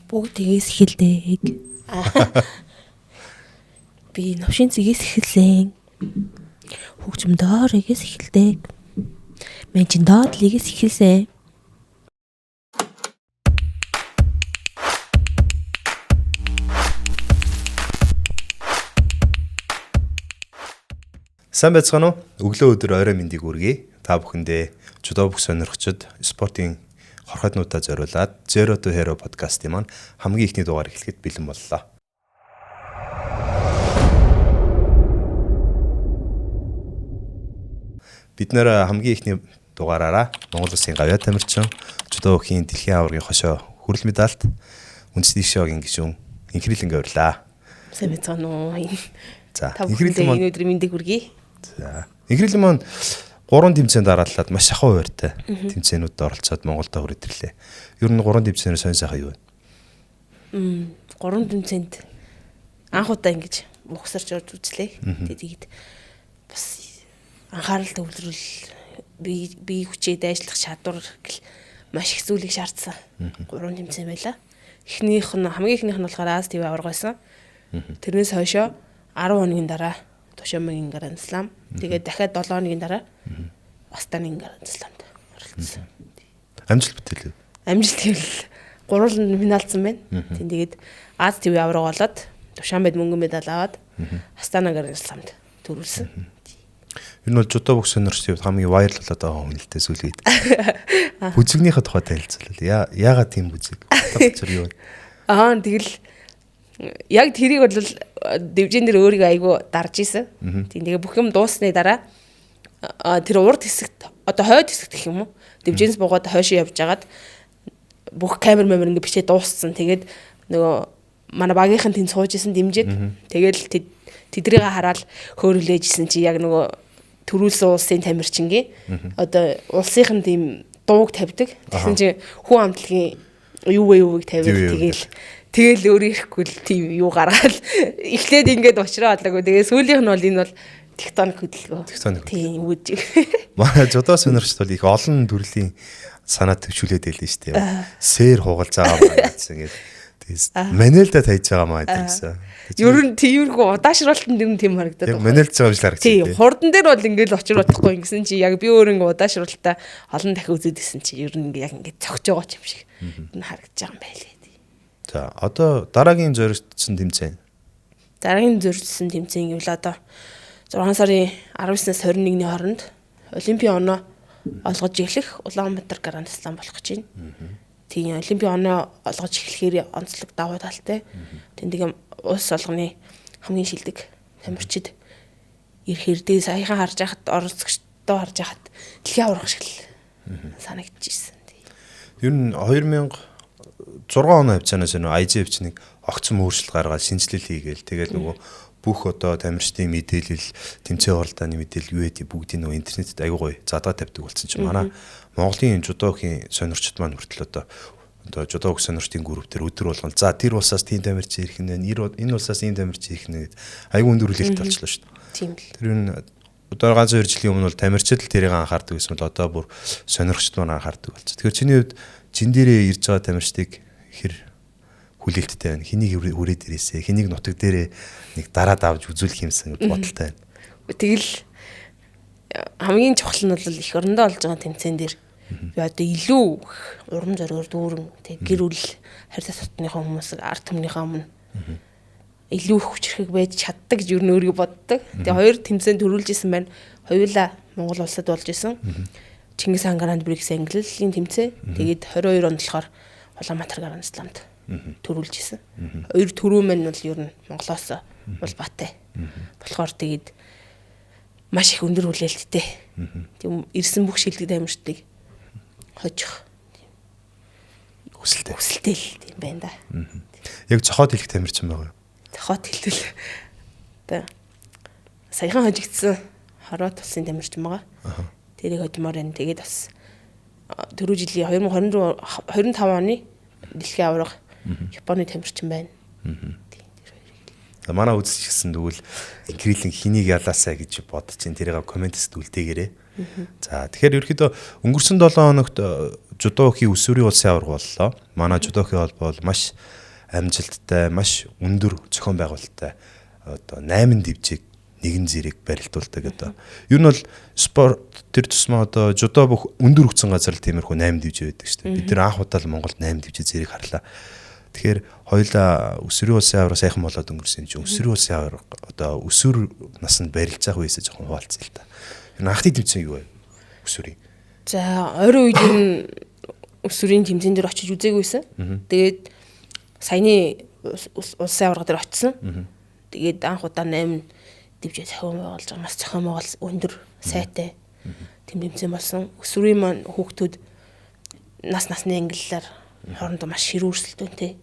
Бүгд тгээс эхэлдэг. Би новшин цэгээс эхэлсэн. Хөгжмөдөр эгээс эхэлдэг. Менчин доотлигээс эхэлсэн. Сайн байцгаана уу? Өглөө өдөр орой мэндийг хүргэе. Та бүхэндээ чудоо бүх сонирхчид спортын хорхооднуудаа зориулаад Zero to Hero подкастын маань хамгийн ихний дугаар эхлэхэд бэлэн боллоо. Бид нэр хамгийн ихний дугаараараа Монгол Улсын гавьяа тамирчин чудоо бүхийн дэлхийн аваргын хошоо хүрэл медальт үндэсний шогийн гишүүн Инхрилэнгээ урьлаа. Сайн байцгаана уу? За, Инхрилэн маань энэ өдрийн мэндийг хүргэе. За, Инхрилэн маань 3 тэмцээнд дарааллаад маш ахуй байртай тэмцээнүүдэд оролцоод Монголд хүрээрлээ. Ер нь 3 тэмцээнээр сонь сайхан юу вэ? 3 тэмцээнд анх удаа ингэж угсарч орж үзлээ. Тэгээд бас анхаарал төвлөрөл бие хүчээ дайжлах чадвар гэл маш их зүйлийг шаардсан. 3 тэмцээн байла. Хамгийн ихнийх нь болохоор АС ТV аварга байсан. Тэрнээс хойшоо 10 хоногийн дараа Тушаамын Гранд Слам. Тэгээд дахиад 7 хоногийн дараа Астаны Гранд Сламд оролцсон. Амжилт бүтээлээ. Амжилт гэвэл 3 финалцсан байна. Тэгээд АС ТV аварга болоод Тушаамд мөнгөн медаль аваад Астана Гранд Сламд төрүүлсэн. Энэ бол жудоо бүх сонирхчдын хамгийн вайрал болоод байгаа хүн л дээ сүлгээд. Бүзэгнийхээ тухай танилцуулъя. Яагаад тийм бүзэг? Юу вэ? Тэгэл яг тэрийг бол дэвжэн дээр өөрийгөө айгу дарж исэн. Тийм тэгээ бүх юм дууссаны дараа тэр урд хэсэгт одоо хойд хэсэгт гэх юм уу? Дэвжэнс буугаад хойшоо явж агаад бүх камер ингээ бичээ дууссан. Тэгээд нөгөө манай багийнхан тэнд сууж исэн дэмжиж. Тэгэл тэдрийг хараад хөөрөлж исэн чи яг нөгөө төрүүлсэн улсын тамирчингийн одоо улсынхан тийм дууг тавьдаг. Тэгсэн чи хүн амтлагийн юуг тавиад тэгэл өөр ирэхгүй л тийм юу гаргаад эхлээд ингээд уучраа болоогүй. Тэгээ сүүлийнх нь бол энэ бол тектоник хөдөлгөөн. Тийм үүдэг. Манай жудоо сонирхчд бол их олон төрлийн санаа төвшүүлээд байлээ шүү дээ. Сэр хугалж байгаа гэсэн ингээд манелда тайж байгаа маа гэсэн. Ер нь тиймэрхүү удаашруулалтанд юм тийм харагдаад байна. Манелж байгаа юм шиг харагдав. Тийм хурдан дээр бол ингээд очруулахгүй ингэсэн чи яг би өөр ингээд удаашруулалтаа олон дахин үзэдсэн чи ер нь яг ингээд цогж байгаа юм шиг харагдаж байгаа юм байлээ. За одоо дараагийн зориулсан тэмцээн. Дараагийн зориулсан тэмцээн гэвэл одоо 6 сарын 19-с 21-ний хооронд Олимпийн оноо олгож эхлэх Улаанбаатар Гранд Слам болох гэж байна. Тийм Олимпийн оноо олгож эхлэхээр онцлог давуу талтай. Тэндэг улс олгоны хамгийн шилдэг тамирчид ирэхээр дэ саяхан харж байхад оролцогчдоо харж байхад дэлхийн аварга шиг л санагдчихсэн. Ер нь 2006 оны хавцаанаас нөө IJF нэг огцом өөрчлөлт гаргаад шинжилэл хийгээл тэгэл нөгөө бүх одоо тамирчдын мэдээлэл тэмцээн оролдооны мэдээлэл юу гэдэг бүгдийг нөгөө интернетэд аягүй гоё задгаа тавьдаг болсон чинь манай Монголын жудоогийн сонирхчид маань хүртэл одоо жудоог сонирхтын групп төр өдөр болгон за тэр улсаас тийм тамирч ирэх нэ энэ улсаас ийм тамирч ирэх нэ гэд аягүй өндөр хүлээлт болчихлоо шүү дээ. Тийм л. Тэр нь одоо ганц 2 жилийн өмнө бол тамирчид л тэрийг анхаардаг гэсэн бол одоо бүр сонирхчид маань анхаардаг болчих. Тэгэхээр чиний хувьд чин дээрээ ирж байгаа тамирчдыг хэр хүлээлттэй байна. Хэнийг хүрээд ирээсэ, хэнийг нутаг дээрээ нэг дараад авч үзүүлэх юмсан бодолтой байна. Тэгэл хамгийн чухал нь бол эх орондоо олж байгаа тэмцээн дээр би одоо илүү урам зоригор дүүрэн тэг гэр бүл харьцаа татныхаа хүмүүс ард түмнийхээ өмнө илүү их хүчрхэг байж чаддаг гэж юу нөөргө боддог. Тэгээ хоёр тэмцээн төрүүлж исэн байна. Хоёулаа Монгол улсад болж исэн. Чингис хаан Гранд Прикс англилийн тэмцээн. Тэгээд 22 онд болохоор Улаанбаатар Гранд Сламд төрүүлж исэн. Хоёр төрөө мань бол ер нь Монголоос улбаатай. Болохоор тэгээд маш их өндөр хүлээлттэй. Тийм ирсэн бүх шилдэг тамирчдыг хожих өсөлттэй л тийм байна да. Яг цохоод хэлэх тамирчин байгаа юу? Цохоод хэлтэл одоо саяхан хожигдсан Хорват улсын тамирчин байгаа. Тэрийг хожмоор байна. Тэгээд бас түрүү жилийн 2025 оны дэлхийн аварга Японы тамирчин байна. За манай үзчихсэн тэгвэл Инхрилэн хэнийг ялаасаа гэж бодож ин тэрийг комментс үлдээгээрэй. За тэгэхээр ерөөхдөө өнгөрсөн 7 хоногт жудогийн өсвөрийн улсын аварга боллоо. Манай жудогийн холбоо бол маш амжилттай, маш өндөр зохион байгуулалттай одоо 8 дивжийг нэгэн зэрэг барилдуулдаг одоо. Ер нь бол спорт төр тусмаа одоо жудо бүх өндөр хөгцсөн газар л тиймэрхүү 8 дивж байдаг шүү дээ. Бид нэр анх удаа л Монголд 8 дивж зэрэг харлаа. Тэгэхээр хоёулаа өсвөрийн улсын аварга сайхан болоод өнгөрсөн чинь өсвөрийн улсын аварга одоо өсвөр наснд барилж байгаа үеэс жоохон хуваалцсан л та. Энэ анхны тэмцээн юу вэ? Өсвөрийн. За ойрын үед энэ өсвөрийн тэмцээн дээр очиж үзээгүйсэн. Тэгээд саяны улсын аварга дээр очисон. Тэгээд анх удаа 8 дивжээ зохион байгуулж байгаа нас зохион байгуул өндөр сайтай тэмцээн болсон. Өсвөрийн маань хүүхдүүд насны ангиллаар хоорондоо маш ширүүрсэлтөнтэй.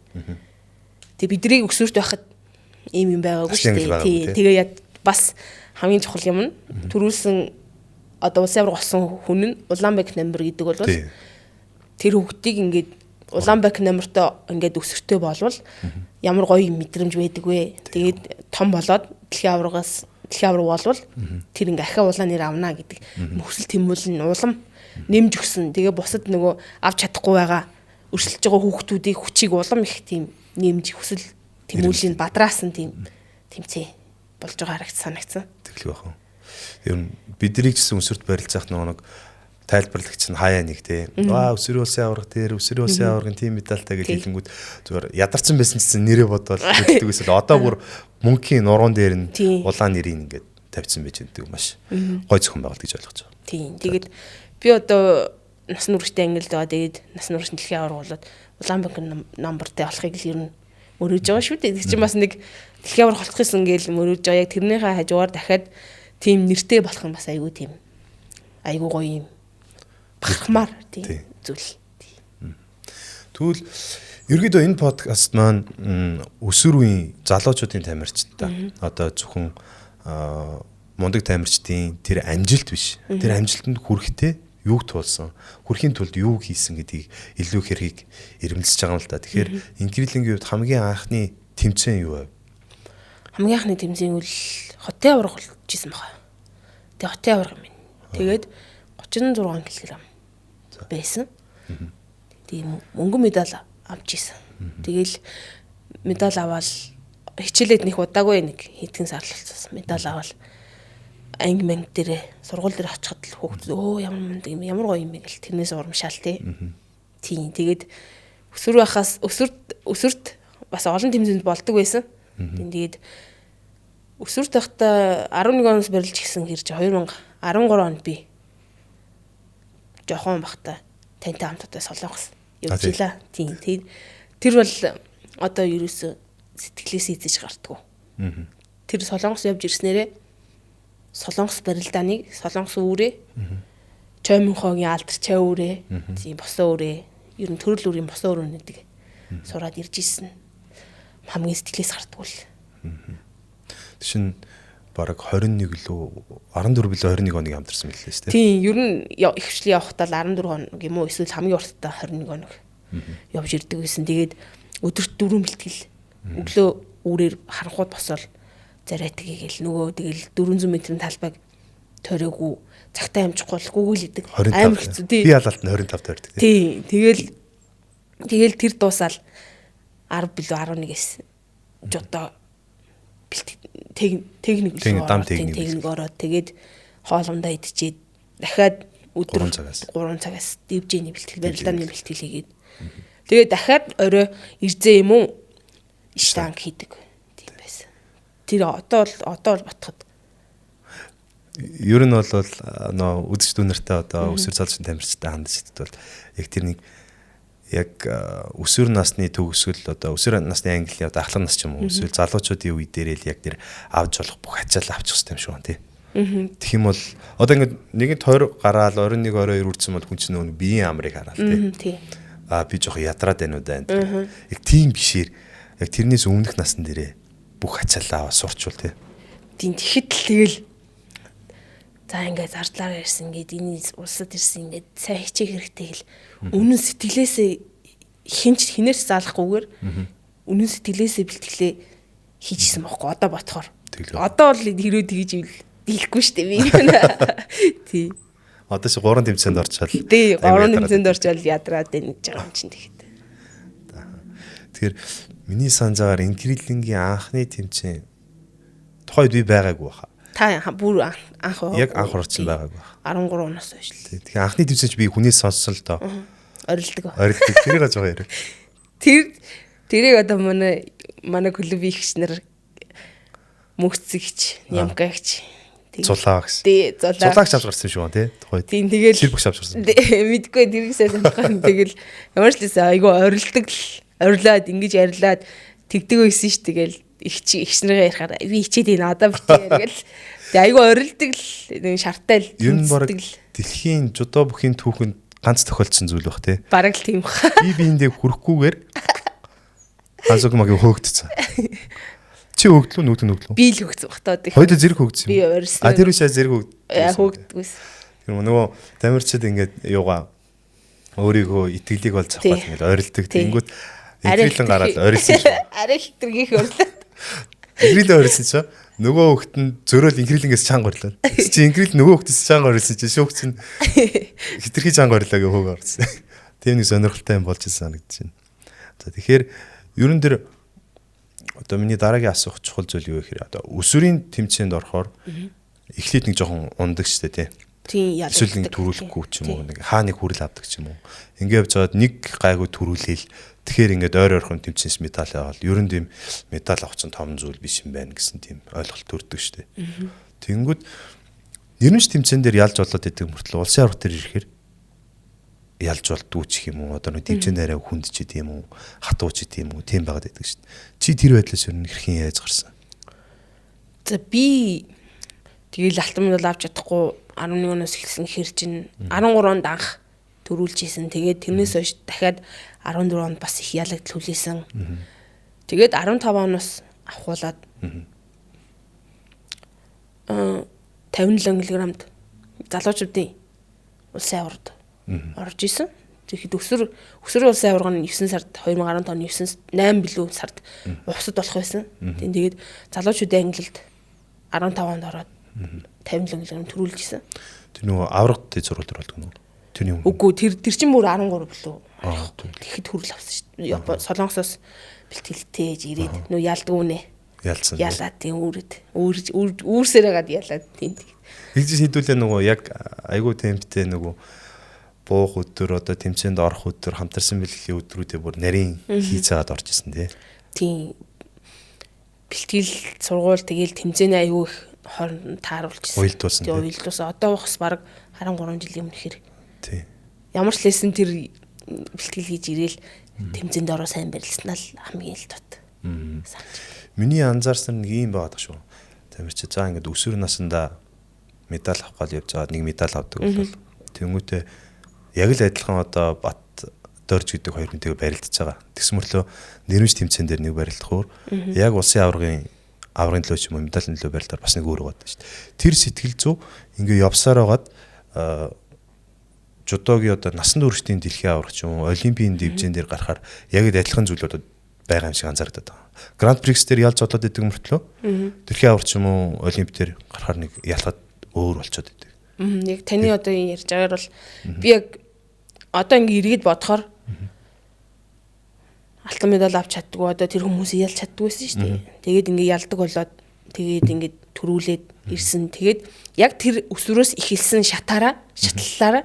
Тэгээ биднийг өсвөрт байхад ийм юм байгаагүй шүү дээ. Тэгээ бас хамгийн чухал юм нь төрүүлсэн одоо улсын аварга болсон хүн нь Улаанбайк номер гэдэг бол тэр хүүхдийг ингээд Улаанбайк номертой ингээд өсвөртэй болвол ямар гоё мэдрэмж байдаг вэ? Тэгээд том болоод дэлхийн аварга болвол тэр ингээ ахаа улаан нэр авна гэдэг хүсэл тэмүүлэн улам нэмж өгсөн. Тэгээ бусад нөгөө авч чадахгүй байгаа өрсөлдөж байгаа хүүхдүүдийн хүчийг улам их тийм нэмж хүсэл тэмүүлэн бадраасан тийм тэмцээ болж байгаа харагд санагдсан. Тэглэх байх уу. Ер нь бидний гэсэн өсвөрт барилцах нэг тайлбарлагч нь хаяа нэг тий. Өсвөрийн улсын аварга дээр өсвөрийн улсын аваргын тим медальтай гэж хэлэнгүүт зүгээр ядарсан байсан чинь нэрээ бодвол хэлдэг эсвэл одоо бүр мөнхийн нуруунд дээр нь улаан нэрийг ингээд тавьсан байж байдаг маш гой зохион байгуулалт гэж ойлгож байгаа. Тийм. Тэгээд би одоо нас нүрэгтэй ангилд байгаа. Тэгээд нас нүрэгт дэлхийн аварга болоод Улаанбайк номертэй болохыг л ер нь мөрөөж байгаа шүү дээ. Тэр чинь бас нэг дэлхийн аварга болох гэсэн гээл мөрөөж байгаа. Яг тэрнийхээ хажуугаар дахиад тийм нэртэй болох нь бас айгүй тийм айгүй гоё юм. Бахмаар тийм зүйл. Тэгвэл ерөөдөө энэ подкаст маань өсвөр үеийн залуучуудын тамирчтай одоо зөвхөн мундаг тамирчдын тэр амжилт биш. Тэр амжилтанд хүрэхдээ юуг туулсан, хүрэхийн тулд юу хийсэн гэдгийг илүү хэргийг ирмэлцэж байгаа юм л да. Тэгэхээр инкрилингийн хувьд хамгийн анхны тэмцээн юу вэ? Хамгийн анхны тэмцээн үл хотын аварга болчихсон байна. Тэгээ хотын аварга юм. Тэгээд 36 кг байсан. Тийм мөнгөн медаль авч исэн. Тэгэл медаль аваад хичээлээд нэг удаагүй нэг хэдхэн сар л болсон. Медаль аваад анги манг дээр сургууль дээр очиход л хүүхдүүд ямар гоё юм бэ гэл тэрнээс урамшаал тий. Тийм тэгээд өсвөрт бас олон тэмцээнд болдог байсан. Тэгээд өсвөрт байхдаа 11 оноос барилж гисэн хэрэг 2013 онд би жоохон бахта тантай хамт одоо Солонгос явж илаа. Тийм. Тэр бол одоо ерөөсө сэтгэлээс эзэж гардггүй. Тэр Солонгос явж ирснээрээ Солонгос барилдааныг Солонгос үүрээ Чоймонхогийн алдар чай үүрээ тийм босоо үүрээ ер нь төрөл үрийн босоо өрөөнүүдийг сураад ирж ирсэн. Хамгийн сэтгэлээс гардггүй л. Тэшин бараг 21 лөө 14 билүү 21 оныг амтарсан мэлээ шүү дээ. Тийм, ер нь ихвчлэн явахдаа 14 хоног юм уу эсвэл хамгийн урттай 21 хоног явж ирдэг байсан. Тэгээд өдөрт 4 бэлтгэл өглөө үүрээр харанхууд босоод зарайдаг гээл нөгөө тэгэл 400 м-ийн талбайг тойроогүй цагтаа амжихгүй л гүгүүлдэг. Амар хэцүү тий. Би ялалт нь 25 тойрдог тий. Тэгэл тэр дуусаал 10 билүү 11-ээс жодоо техник ороод тэгээд хоолундаа идчихэд дахиад өдөр 3 цагаас дивжээний бэлтгэл барилдааны бэлтгэл хийгээд тэгээд дахиад орой ирзээ юм уу штанг хийдэг тийм байсан. Тэр одоо бол ботход ер нь бол нөө үдшд үнэртэй одоо өсвөр залуучын тамирчтай хандж идэд бол яг тэр нэг яг өсвөр насны төгсгөл одоо өсвөр насны англи одоо ахлах нас ч юм уу эсвэл залуучуудын үе дээр л яг тэр авч болох бүх ачаал авчих хэрэгтэй юм шиг байна тий. Тэгэх юм бол одоо ингээд нэгэн тойр гараал 21 22 үрдсэн бол хүн чинь нөгөө биеийн амрыг хараал тий. Би жоох ядраад байна уу даа. Яг тийм бишээр яг тэрнээс өмнөх насн дээрээ бүх ачаалаа сурчвал тий. Тийм тэгэхэд л тэгэл за ингээд зардлаар ирсэн ингээд энэ улсад ирсэн ингээд сайн хичээх хэрэгтэй гэл үнэн сэтгэлээсээ хинээс заалахгүйгээр үнэн сэтгэлээсээ бэлтгэлээ хийжсэн байхгүй одоо ботхоор одоо бол хэрөө тэгж дийлэхгүй шүү дээ би тий Одоо чи 3 тэмцээнд орчвол. Тий, 3 тэмцээнд орчвол ядраад байна гэж байгаа юм чинь тэгэхэд. Тэгэхээр миний санджаагаар инкрилингийн анхны тэмцээн тухайд би байгаагүй баха. Та бүр анх Яг анх орсон байгаагүй баха. 13 оноос хойш л. Тэгэхээр анхны тэмцээнд би хүнээс сонссон л доо. Орилдог. Тэрийг гаж байгаа хэрэг. Тэрийг одоо манай клубын ихч нар мөхцөгч, ямкагч. Цулаа гэсэн. Тий, Цулаагч авч гарсан шүү тий. Тухайд. Тийм тэгэл Сэрбэгч авч гарсан. мэдгүй тэрийг сайн санахгүй. Тэгэл ямар ч лээс айгу орилдог л орилаад ингэж ярилаад тэгдэг байсан ш. Тэгэл ихч нарыгаа ярихаар би хичээд байна одоо битээ ярил. Тэг айгу орилдог л нэг шарттай л. Ер нь баг дэлхийн жудо бүхийн түүхэнд ганц тохиолдсон зүйл бах тий. Бараг л тийм бах. Би биендээ хүрэхгүйгээр Хансугмагийн хөөгдсөн. Чи хөөгдлөө нүгдлөө. Би л хөөгцөн бах таа. Хоёул зэрэг хөөгдсөн. Би орсон. Тэр үсээ зэрэг хөөгдгүйс. Тэр нөгөө тамирчид ингээд юугаа өөрийгөө итгэлийг бол цавхаад ингээд ойролдог. Тэнгүүд инкрилэн гараад ойрлсон шүү. Арай хитргийх ойрлоо. Инкрилэн ойрлсон чинь нөгөө хөхт нь зөрөөл инкрилэнгээс чанга орлоо. Чи инкрил нөгөө хөхтөөс чанга орлсон чинь шүүгч нь хитрхи чанга орлоо гэж хөг орсон. Тийм нэг сонирхолтой юм болж ирсэн санагдаж байна. За тэгэхээр ерөн дээр одоо миний дараагийн асуух чухал зүйл юу гэхээр одоо өсвөрийн тэмцээнд орохоор эхлээд нэг жоохон ундаг штэ тий. Тийм яа. Эсвэл нэг төрүүлэхгүй ч юм уу нэг хаа нэг хүрэл авдаг ч юм уу. Ингээд явж байгаад нэг гайгүй төрүүлээл тэгэхээр ингээд ойр ойрхон тэмцээс медаль аваад ерөн тийм медаль авах чинь том зүйл биш юм байна гэсэн тийм ойлголт төрдөг штэ. Тэнгүүд нэрмж тэмцээн дээр ялж болоод идэг мөртлөө улсын аврах дээр ирэхээр ялж болдгүй ч юм уу одоо нэг тэмцээн арай хүндч идэм үү хатууч идэм үү тийм байгаад байдаг шүү дээ. Чи тэр байдлаас ер нь хэрхэн яаж гарсан? За би тэгэл алтан медаль авч чадахгүй 11 оноос эхэлсэн хэр чин 13 онд анх төрүүлж ийсэн. Тэгээд тэрнээс хойш дахиад 14 онд бас их ялагдл хүлээсэн. Тэгээд 15 оноос авахуулаад 57 кг-д залуучуудын улсын аварт орж исэн. Тэгэхэд өсвөр улсын аварга нь 9 сард 2010 оны 8 билүү сард ухсад болох байсан. Тэгээд залуучуудын ангилалд 15 онд ороод 57 кг төрүүлж исэн. Тэр нөгөө аврагт зурвал төр болдог нөгөө. Тэрний өмнө. Үгүй тэр чинь бүр 13 билүү. Тэгэхэд төрөл авсан шүү дээ. Солонгосоос бэлтгэлтээж ирээд нөө ялдгүй нэ. Ялцсан. Ялаад тийм үүрсээрээ гад ялаад тийм. Тэгж хийдүүлээ нөгөө яг айгуу темптэй нөгөө буух өдөр одоо тэмцээнд орох өдөр хамтарсан бэлтгэлийн өдрүүдээ бүр нарийн хийцээд орж исэн тий. Тийм. Бэлтгэл сургууль тэгээл тэмцээний аюу их хооронд тааруулчихсан. Уйлдуулсан. Тийм уйлдуулсан. Одоо бас баг 13 жилийн өмнө хэр. Тий. Ямар ч лсэн тэр бэлтгэл хийж ирээл тэмцээнд ороо сайн барилснаа л хамгийн л тот. Миний анзаарсан нэг юм байгаад шүү. Тамирч за ингээд өсвөр насндаа медаль авах гал явж байгаа нэг медаль авдаг бол тэнгуүтээ яг л адилхан одоо бат дорж гэдэг хоёр хүнтэйгээ барилдаж байгаа. Тэгс мөрлөө нэрмж тэмцээн дээр нэг барилдахуур яг улсын аврагын төлөө ч юм уу медалийн төлөө барилдаар бас нэг өөр байгаа шүү дээ. Тэр сэтгэл зүй ингээ явсаар байгаад жудогийн одоо насан туршийн дэлхийн аврагч юм уу олимпийн дивизэн дээр гарахаар яг л адилхан зүйл одоо байгаа юм шиг анзаардаг. Гранд Прикс дээр ялж болоод идэг мөртлөө дэлхийн аварч юм уу олимп дээр гарахаар нэг ялгаад өөр болчиход идэг. Яг таны одоо ярьж байгаагаар бол би яг одоо ингээ эргээд бодохоор алтан медаль авч чаддгүй одоо тэр хүмүүсийг ялж чаддгүй байсан шүү дээ. Тэгээд ингээ ялдаг болоод тэгээд ингээ төрүүлээд ирсэн. Тэгээд яг тэр өсвөрөөс ихэлсэн шатлалаараа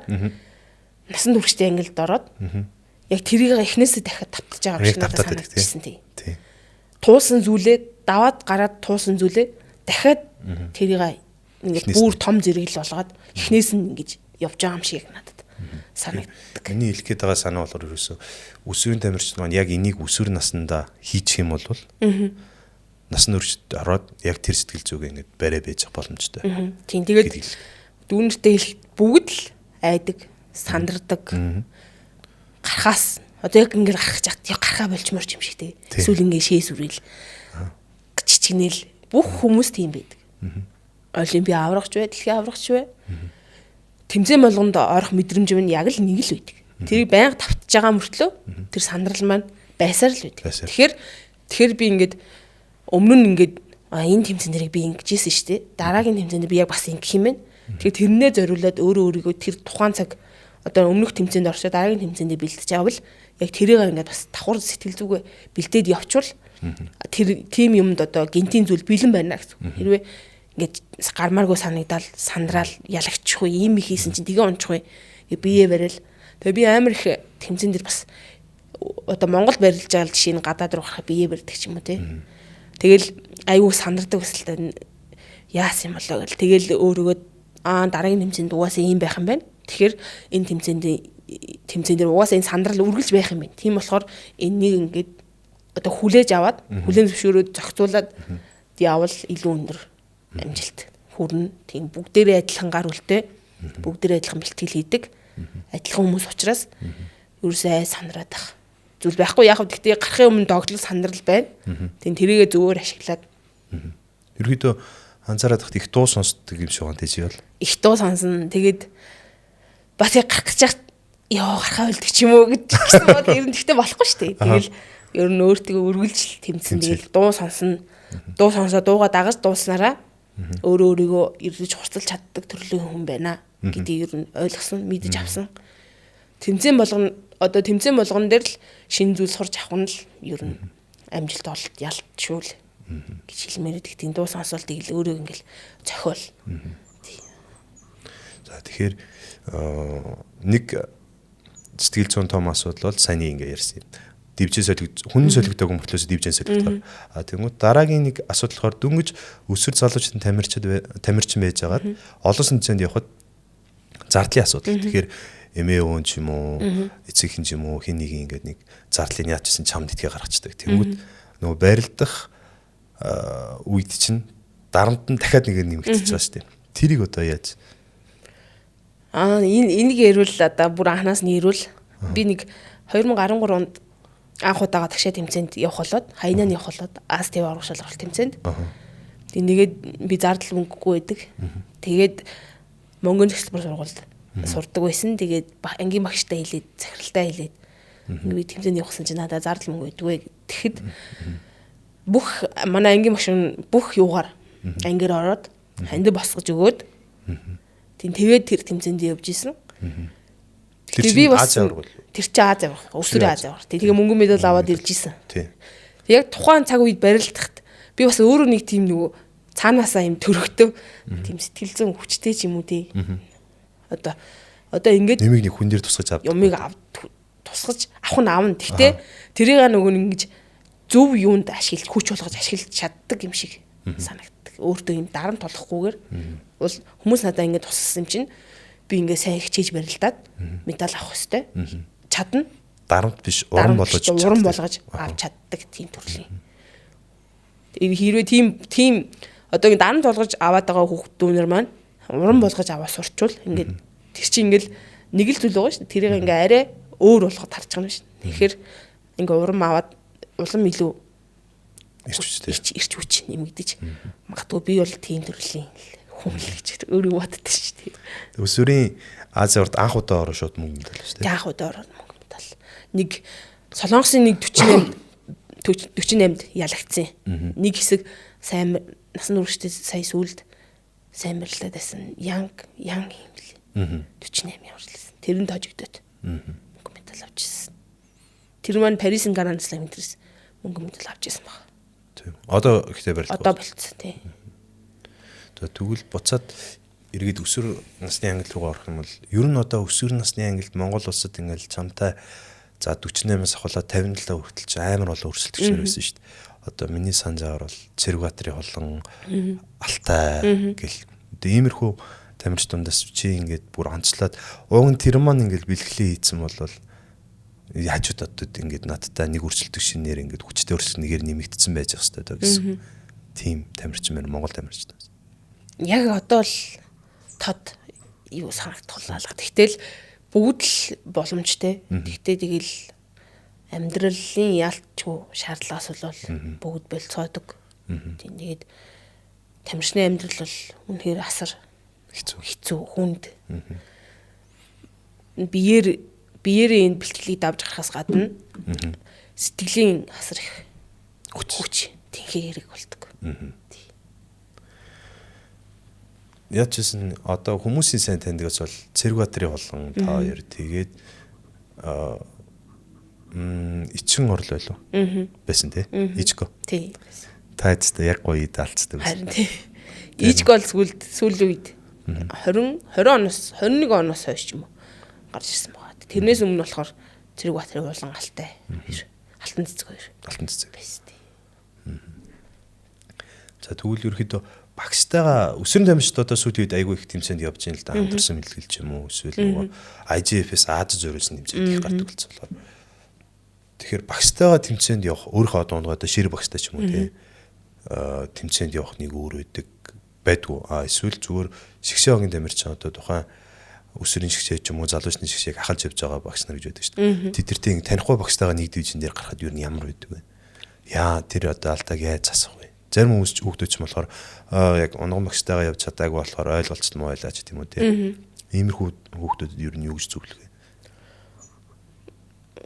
насан туршид ангилд ороод яг тэрийг эхнээсээ дахиад тавтаж байгаа юм шиг надад санагдчихсэн тий. Туулсан зүйлээ даваад гараад туулсан зүйлээ дахиад тэрийг ингээд бүр том зэрэгэл болгоод эхнээс нь ингэж явж байгаа юм шиг надад санагддаг. Миний хэлэх гээд байгаа санаа болохоор ерөөсөө өсвөрийн тамирчид маань яг энийг өсвөр наснда хийчих юм бол насан туршид ороод яг тэр сэтгэл зүгээ ингээд барай байж боломжтой. Тийм тэгээд дүүнэртэй хэлэх бүгд л айдаг, сандардаг. Гарахаас одоо яг ингээд гарах чад яг гарахаа болчмоор юм шиг тий. Эсвэл ингээд шээс үрэл чичгнэл бүх хүмүүс тийм байдаг. Олимпийн аврагч бай, дэлхийн аврагч бай. Тэмцээн болгонд орох мэдрэмж нь яг л нэг л байдаг. Тэрийг байнга тавтж байгаа мөртлөө тэр сандрал маань байсаар л байдаг. Тэгэхээр би ингээд өмнө нь ингээд энэ тэмцээн дэрийг би ингэжсэн шүү дээ. Дараагийн тэмцээнд би яг бас ингэх юм байна. Тэгэхээр тэрнээ зориулаад өөрийгөө тэр тухайн цаг одоо өмнөх тэмцээнд орчоод дараагийн тэмцээндээ бэлдэж авал яг тэрийг ингээд бас давхар сэтгэл зүгээ бэлдээд явчвал тэр тим юмд одоо гинтийн зүйл бэлэн байна гэсэн. Хэрвээ ингээд гармааргүй санагдал сандраал ялагчих уу ийм их хийсэн чинь тэгээ унчих уу бие барил. Тэгээ би амар их тэмцээн дээр бас одоо Монгол барилж байгаа жишээ нь гадаад руу гарах бие барьдаг ч юм уу тий. Тэгэл аюу сандардаг өсөлтөд яасан юм болоо гэл тэгэл өөрийгөө дараагийн тэмцээнд угаасаа ийм байх юм байна. Тэгэхээр энэ тэмцээн дээр угаасаа энэ сандрал үргэлж байх юм байна. Тийм болохоор энэнийг ингээд одоо хүлээж аваад хүлээн зөвшөөрөөд зохицуулаад явал илүү өндөр амжилт хүрнэ. Тийм бүгдээрээ адилхан гар үлтэй, бүгдээрээ адилхан бэлтгэл хийдэг, адилхан хүмүүс учраас ерөөсөө сандраад байх зүйл байхгүй. Яг хөө гэхдээ гарахын өмнө догтлол сандрал байна. Тийм тэрийгэ зөвөр ашиглаад. Ерөөдөө анзаараад хат их дуу сонсдог юм шиг байна тий бол. Их дуу сонсон. Тэгээд бас яг гарах гэж гарахаа үлдэх ч юм уу гэсэн бол ер нь гэхдээ болохгүй шүү дээ. Тэгэл ер нь өөртөө өргөлж тэмцэн тэгэл дуу сонсно. Дуу сонсоо дууга дагаж дууснараа өөрийгөө ирдэж хурцлж чаддаг төрлийн хүн байна гэдгийг ер нь ойлгосон, мэдэж авсан. Тэмцээн болгон дээр л шинэ зүйл сурч авах нь л ер нь амжилт олд ялтшүүл гэж хэлмээр байдаг. Тийм дуу сонсвол тэгэл өөрөө ингээл зохиол. За тэгэхээр нэг сэтгэл зүйн том асуудал бол саяны ингээ ярьсан юм. Дивжин хүн солигдоогүй мөртлөөс дивжин солигдохоор. Тэгмүүд дараагийн нэг асуудал болохоор дөнгөж өсвөр залуучдын тамирчин байж байгаад олон тэмцээнд явхад зардлын асуудал. Тэгэхээр эмээ өвөн ч юм уу, эцэг хин ч юм уу, хин нэг ингээд нэг зардлын яачсан чамд итгээ гаргацдаг. Тэгмүүд нөгөө барилдах үед чинь дарамт нь дахиад нэг нэмэгдэж байгаа шүү дээ. Тэрийг одоо яаж? Энийг ярил одоо бүр анханаас нь ярил. Би нэг 2013 онд анх удаага тагшаа тэмцээнд явах болоод хайнаа явах болоод АСТV урагшаал оролт тэмцээнд. Тэгээд би зардал мөнгөгүй байдаг. Тэгээд Монголын экспорт сургуульд сурдаг байсан. Тэгээд ангийн багштай хэлээд захиралтай хэлээд би тэмцээнд явахсан чинь надад зардал мөнгө өгдөг. Тэгэхэд бүх манай ангийн багш бүх юугаар ангиар ороод ханд босгож өгөөд тэгээд тэр тэмцээнд явж исэн. Тэр чинь Аз авраг бол. Тэр чинь Аз авраг. Өсвөр Аз авраг. Тэгээ мөнгөн медаль аваад ирж исэн. Яг тухайн цаг үед барилдахад би бас өөрөө нэг тийм нөгөө цаанаасаа юм төрөгтөв. Тийм сэтгэл зүйн хүчтэй ч юм уу тий. Одоо ингээд нэмийг нэг хүн дээр тусгаж авдаг. Юмыг тусгаж авах нь аавна. Гэхдээ тэрийг нөгөө ингэж зөв юунд ашиглаж хүч болгож ашиглаж чаддаг юм шиг санагддаг. Өөртөө юм дарамт толохгүйгээр бол хүмүүс надад ингэ туссан юм чинь би ингэ сайн хичээж барилдаад медаль авах хэвээр чадна. Дарамт биш, уран болгож авч чаддаг тийм төрлийн. Хэрвээ тийм одоо ингэ дарамт болгож аваад байгаа хүүхдүүнэр маань уран болгож аваа сурчвал ингэ тэр чинь ингэ нэг л зүйл байгаа шүү. Тэрийг ингэ арай өөр болгоод харж байгаа юм шүү. Тэгэхээр ингэ уран аваад улам илүү ирч хүч нэмэгдэж магадгүй би бол тийм төрлийн хүн л гэж өөрөө боддог шүү дээ. Өсвөрийн Аз аврагт анх удаа ороо шууд мөнгө медаль шүү дээ. Анх удаа ороод мөнгө медаль. Нэг Солонгосын нэг 48-д ялагдсан. Нэг хэсэг сайн насан туршид сая сүлд сайн барилдаад байсан. Янг юм лээ. 48 явуулсан. Тэрэнд хожигдоод мөнгө медаль авчихсан. Тэр маань Парисын Гранд Слам интерс мөнгө медаль авч ирсэн баг. Тийм. Одоо ихтэй барилдаа. Одоо болцсон тий. Тэгвэл буцаад эргээд өсвөр насны ангил руу орох юм бол ер нь одоо өсвөр насны ангилд Монгол улсад ингээл чамтай за 48-аас ахуулаад 57 хүртэл ч амар олон өрсөлдөгчнөр байсан шүү дээ. Одоо миний санджаар бол Цэрэгбаатарын холон Алтай гэл иймэрхүү тамирч дундаас чи ингээд бүр онцлоод уг нь тэр маань ингээд бэлгэлээ хийцэн бол яажуудад ингээд надтай нэг өрсөлдөгч нэр ингээд хүчтэй өрсөлдөх нэгээр нэмэгдсэн байж байгаа хэрэгтэй даа гэсэн. Тим тамирч мэр Монгол тамирч. Яг одоо л тод юу санагдталаа. Тэгтэл бүгд л боломжтой. Тэгтээ тэгэл амьдралын яалтчгүй шаардлагаас бол бүгд болцоодог. Тэгээд тамирчны амьдрал бол үнэхээр асар хэцүү хүнд. Биеэрээ энэ бэлтгэлийг давж гарахаас гадна сэтгэлийн асар их хүч тэнхээ хэрэг болдог. яаж чсэн одоо хүмүүсийн сайн таньдгаас бол Цэрэгбаатарын болон та хоёр тэгээд Ичин орл байлуу. Байсан тий. Ижко. Тий. Тайцтай яг гоё даалцдаг. Харин тий. Ижко бол сүүлийн үед 20 оноос 21 оноос хойш ч юм уу гарч ирсэн байгаа. Тэрнээс өмнө болохоор Цэрэгбаатарын улан алтай. Алтан цэцэг хоёр. Алтан цэцэг. Байсан тий. За тэгвэл ерөөхдөө багстайгаа өсвөр тамирчдаа сүүлийн үед айгүй их тэмцээнд явж байна л да. Хамтарсан мэлгэлж юм уу эсвэл нөгөө IGF-с Аз зориулсан тэмцээнд их гардаг болсон болохоор. Тэгэхээр багстайгаа тэмцээнд явах өөрийнхөө дундгаа шир багстай ч юм уу тий. Тэмцээнд явах нэг өөр байдаг байдгүй. Эсвэл зүгээр шгшээгийн тамирчин одоо тухайн өсвөрийн шгшээ ч юм уу залуучны шгшээг ахалж явж байгаа багш нар гэж байдаг шүү дээ. Тэдэртийн танихгүй багстайгаа нэг дивизэн дээр гарахад юу ямар байдаг вэ? Яа тэр одоо алдааг яаж засах вэ? Зарим хүмүүс ч болохоор яг онгон багстайгаа явж чадаагүй болохоор ойлголцсон байлаа ч тийм үү тий. Иймэрхүү хүүхдүүдэд юу нь юу гэж зөвлөх вэ?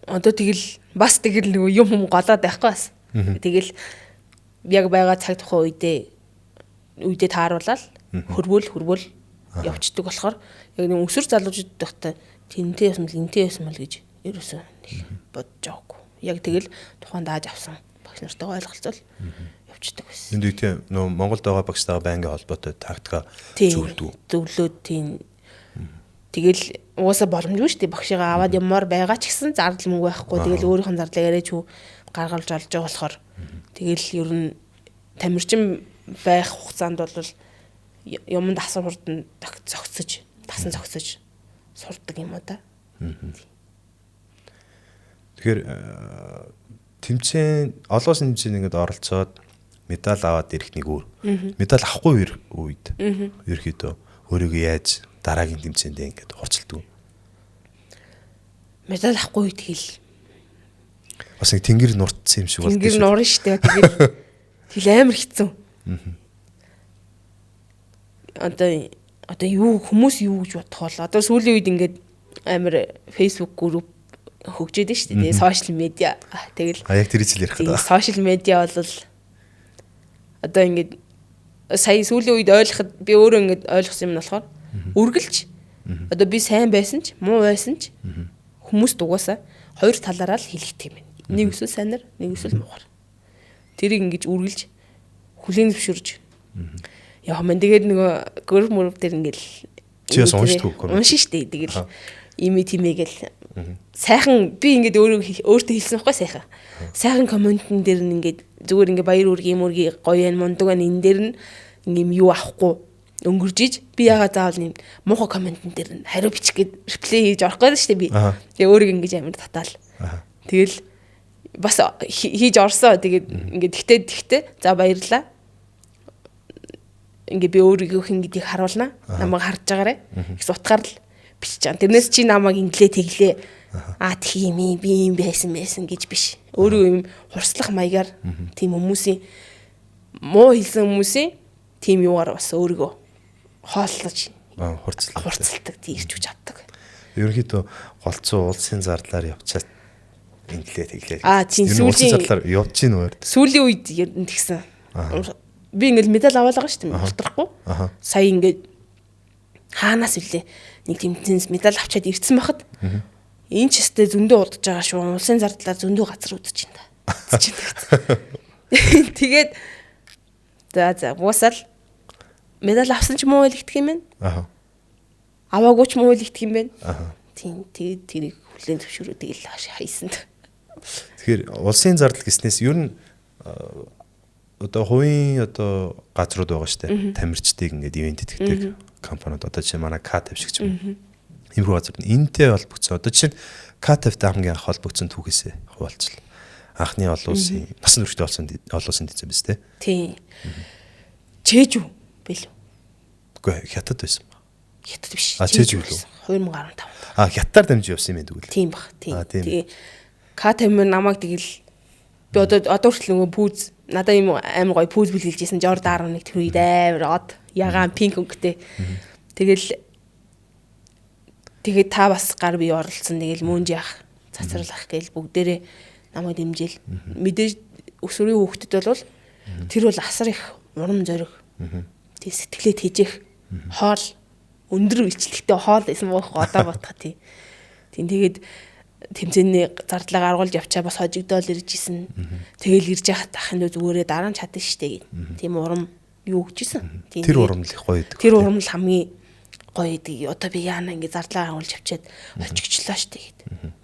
Одоо тэгэл нэг юм голоод байхгүй бас. Тэгэл яг байгаа цаг тухайн үедээ тааруулаад хөрвөл явцдаг болохоор яг нэг өсвөр залуучууд дахта тэнтэй ясмал гэж ерөөсөө бодож байгаагүй. Яг тэгэл тухайн дааж авсан багш нартайгаа ойлголцол явцдаг байсан. Энд үгүй нөө Монголд байгаа багштайгаа байнгын холбоотой тактика зөвлөөд тийм тэгэл угаасаа боломжгүй шүү дээ. Багшигаа аваад ямаар байгаа ч гэсэн зардал мөнгө байхгүй. Тэгэл өөрийнх нь зардлаа яриач юу гаргалж олж байгаа болохоор тэгэл ер нь тамирчин байх хугацаанд бол юмд асар хурдан тасан зогсож сурдаг юм уу да. Тэгэхээр тэмцээн олоосын тэмцээнд ингээд оролцоод медаль аваад ирэх нэг өөр. Медаль авахгүй үед ерөөхдөө өөрийгөө яаж дараагийн тэмцээндээ ингээд хурцлдаг. Медаль авахгүй үед тэгэл бас нэг тэнгэр нуртсан юм шиг болдог. Тэнгэр нурна штэ. Тэгэл амар хэцүү. Одоо юу хүмүүс юу гэж бодох бол одоо сүүлийн үед ингээд амар Facebook групп хөгжөөд нь шүү дээ. Сошиал медиа. Тэгэл яг тэр зүйл ярих гэдэг. Сошиал медиа бол одоо ингээд сая сүүлийн үед би өөрөө ингээд ойлгосон юм нь болохоор үргэлж одоо би сайн байсан ч муу байсан ч хүмүүс дугаасаа хоёр талаараа л хэлэхтэй юм. Нэг эсвэл сайнар, нэг эсвэл муугар. Тэрийг ингэж үргэлж хүлээн зөвшөөрж яа мэн тэгээд нөгөө групп мөрөв дээр ингээд чиэс уншдаг юм. Уншин штэ. Тэгэл имитимэгээл сайхан би ингээд өөртөө хэлсэн байхгүй сайхан. Сайхан комментэн дээр нь ингээд зүгээр ингээд баяр үргийн гоё мундаг энэ дээр нь ингээм юу авахгүй өнгөржиж би ягаа заавал нэм муухай комментэн дээр нь хариу бичих гээд реплей хийж орох гэдэг штэ би. Тэгээ өөрийг ингэж амар татаал. Тэгэл бас хийж орсоо. Тэгээд ингээд тэгтээ за баярлаа. Ингээ би өөрийгөө хин гэдгийг харуулнаа. Намайг харж байгаарэ. Их утгаар л бичиж байгаа. Тэрнээс чи намайг инглээ тэглээ. Тийм би юм байсан гэж биш. Өөрөө юм хурцлах маягаар тийм хүмүүсийн муу хэлсэн хүмүүсийн тийм юугаар бас өөрийгөө хооллож хурцлдаг тийм ирж үж авдаг. Ерөнхийдөө голцоо улсын зардлаар явчаад инглээ тэглээ. Тийм улсын зардлаар явж гин үү? Сүүлийн үед тэгсэн. Би ингээл медаль аваалгаа шүү дээ. Хуртрахгүй. Сая ингээд хаанаас үлээ нэг тэмцэнс медаль авчаад ирсэн байхад энэ ч өстэй зөндөө удаж байгаа шүү. Улсын зардлаар зөндөө газар удаж байна. Тэгээд за буусаал медаль авсан ч муу илэгдэх юм байна. Аваагүй ч муу илэгдэх юм байна. Тийм тэгээд тэрийг хүлээн зөвшөөрөө тэгэл хайсан. Тэгэхээр улсын зардал гэснээс ер нь одоо хувийн одоо газрууд байгаа штэ тамирчдыг ингээд ивент итгэдэг компаниуд одоо чинь манай K50 шиг ч юм. Иймэрхүү газар энэтэй холбогдсон. Одоо чинь K50-тай хамгийн анх холбогдсон түүхээсээ хуваалцлаа. Анхны олон улсын насан туршид болсон олон улсын тэмцээн биз дээ. Тийм. Чэжүү бэл. Үгүй хятад байсан ба. Хятад биш. Чэжүү лөө. 2015. Хятадаар дамжиж явсан юм тэгвэл. Тийм баг. Тийм. Тэгээ K50 намайг тэгэл би одоо хүртэл нөгөө пүүз надаа юм амар гоё пүүз бэлгэлжсэн Jordan 11 тэр үед амар од ягаан пинк өнгөтэй. Тэгээд та бас гар бие оролцсон. Тэгэл мөнж яах цацралах гээл бүгдээрээ намайг дэмжээл. Мэдээж өсвөрийн хүүхдэд бол тэр бол асар их урам зориг. Тэг сэтгэлээ тэжээх Хоол өндөр бичлэгтэй хоол байсан байхгүй одоо бодох тий. Тийм тэгээд тэмцээний зардлаа гаргуулж явчаа бас хожигдоол ирж исэн. Тэгэл ирж яхад ахын дөө зүгээрээ дараа нь чадна штэ гэд. Тийм урам юу өгчээсэн. Тэр урам л их гоё гэдэг. Тэр урам л хамгийн гоё гэдэг. Одоо би яана ингэ зардлаа гаргуулж явчаад очигчлаа штэ гэд.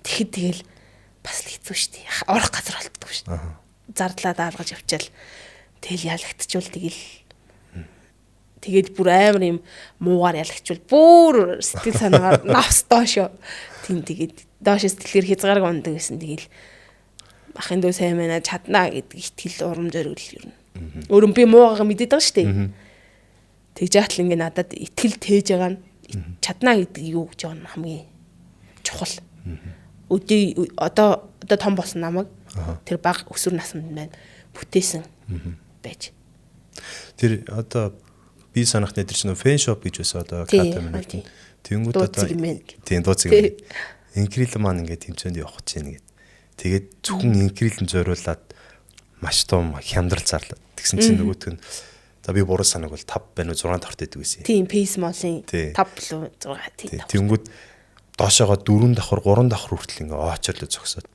Тэгэхэд тэгэл бас л хэцүү штэ. Орох газар болтдоо штэ. Зардлаа даалгаж явчаал тэгэл ялагдчихвал тэгээд бүр амар юм муугаар ялагчвал бүр сэтгэл санаагаар навс доошо. Тийм тэгээд доошоос дэлгэр хязгаарг ундаг гэсэн. Тэгэл ахын дөө сайн байна чаднаа гэдэг итгэл урам зориг л юм. Өөрөө би муугаа мэдээд байгаа шүү дээ. Тэгж яатал ингээ надад итгэл тээж байгаа нь чаднаа гэдэг юу гэж байгаа нь хамгийн чухал. Өдөө одоо том болсон намайг тэр баг өсвөр наснд байна бүтээсэн байж. Тэр одоо би санахны тэр чинь фэн шоп гэж байсан одоо ката минут. Тэнгүүд одоо тийм дууцэг. Инкрил маань ингээд тэмцээнд явах гэж байна гэд. Тэгээд зөвхөн инкрилэн зориулаад маш том хямдрал зарлаа. Тэгсэн чинь нөгөөтг нь за би буруу санаг бол 5 байна уу 6 давхрт идэг байсан. Тийм пейс молын 5 болов 6 тийм. Тэнгүүд доошоогоо 4 давхар 3 давхар хүртэл ингээд оочрлоо зогсоод.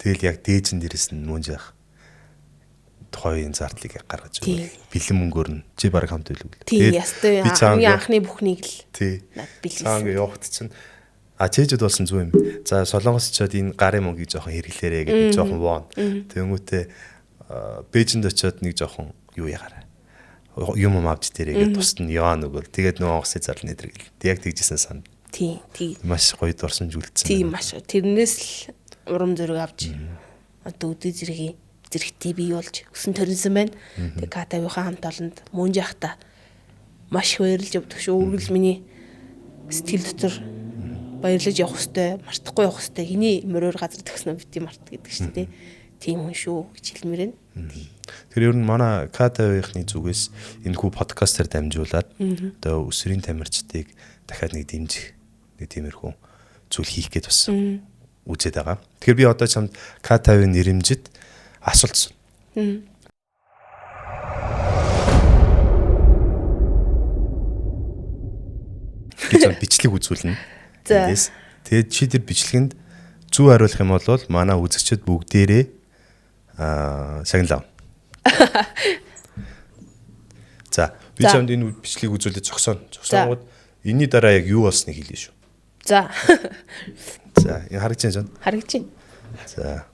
Тэгэл яг дээж нь дээрэс нь мөн жаах тухайн зардлыг гаргаж өгөө. Бэлэн мөнгөөр нь чи баг хамт үлээ. Тийм ястай хамгийн анхны бүхнийг л бэлгэлсэн. Цаа ингээд явахт чинь чэжэд болсон зүг юм. За солонгос чод энэ гарын мөнгийг жоохон хэрэглээрэ гэдэг жоохон вон. Тэнгүүтээ Бээжинд очиод нэг жоохон юу ягараа. Юм авч дээрээ тусад нь яа нүгэл. Тэгээд нөгөө онгоцны зарлын эдрэг л. Яг тэгжсэн сан. Тийм. Маш гоё дурсамжүүлсэн. Тийм маш. Тэрнээс л урам зориг авч одоо үдээ зэрэгтэй бий болж өсөн төрөнсөн байна. Тэгээд К50-ийнхаа хамт олонд мөн жахта маш баярлж явдаг шүү. Үргэлж миний сэтгэл дотор баярлаж явах хэвээр, мартахгүй явах хэвээр хэний мөрөөр газар төгснө бити март гэдэг шүү дээ. Тийм хүн шүү гэж хэлмээр байна. Тэр ер нь манай К50-ийнхны зүгээс энэ хүү подкастаар дамжуулаад одоо өсвөрийн тамирчдыг дахиад нэг дэмжих нэг тиймэрхүү зүйл хийх гээд бас үзээд байгаа. Тэгэхээр би одоо чамд К50-ийн нэрэмжид асуулт. гэж бичлэг үзүүлнэ. Тэгээд чи тэр бичлэгэнд зөв хариулах юм бол манай үзэгчид бүгдээрээ сагналаа. За, би чамд энэ бичлэгийг үзүүлээд зогсоогод энэний дараа яг юу болсныг хэлье шүү. За. За, энэ харагдаж байна. Харагдаж байна. За.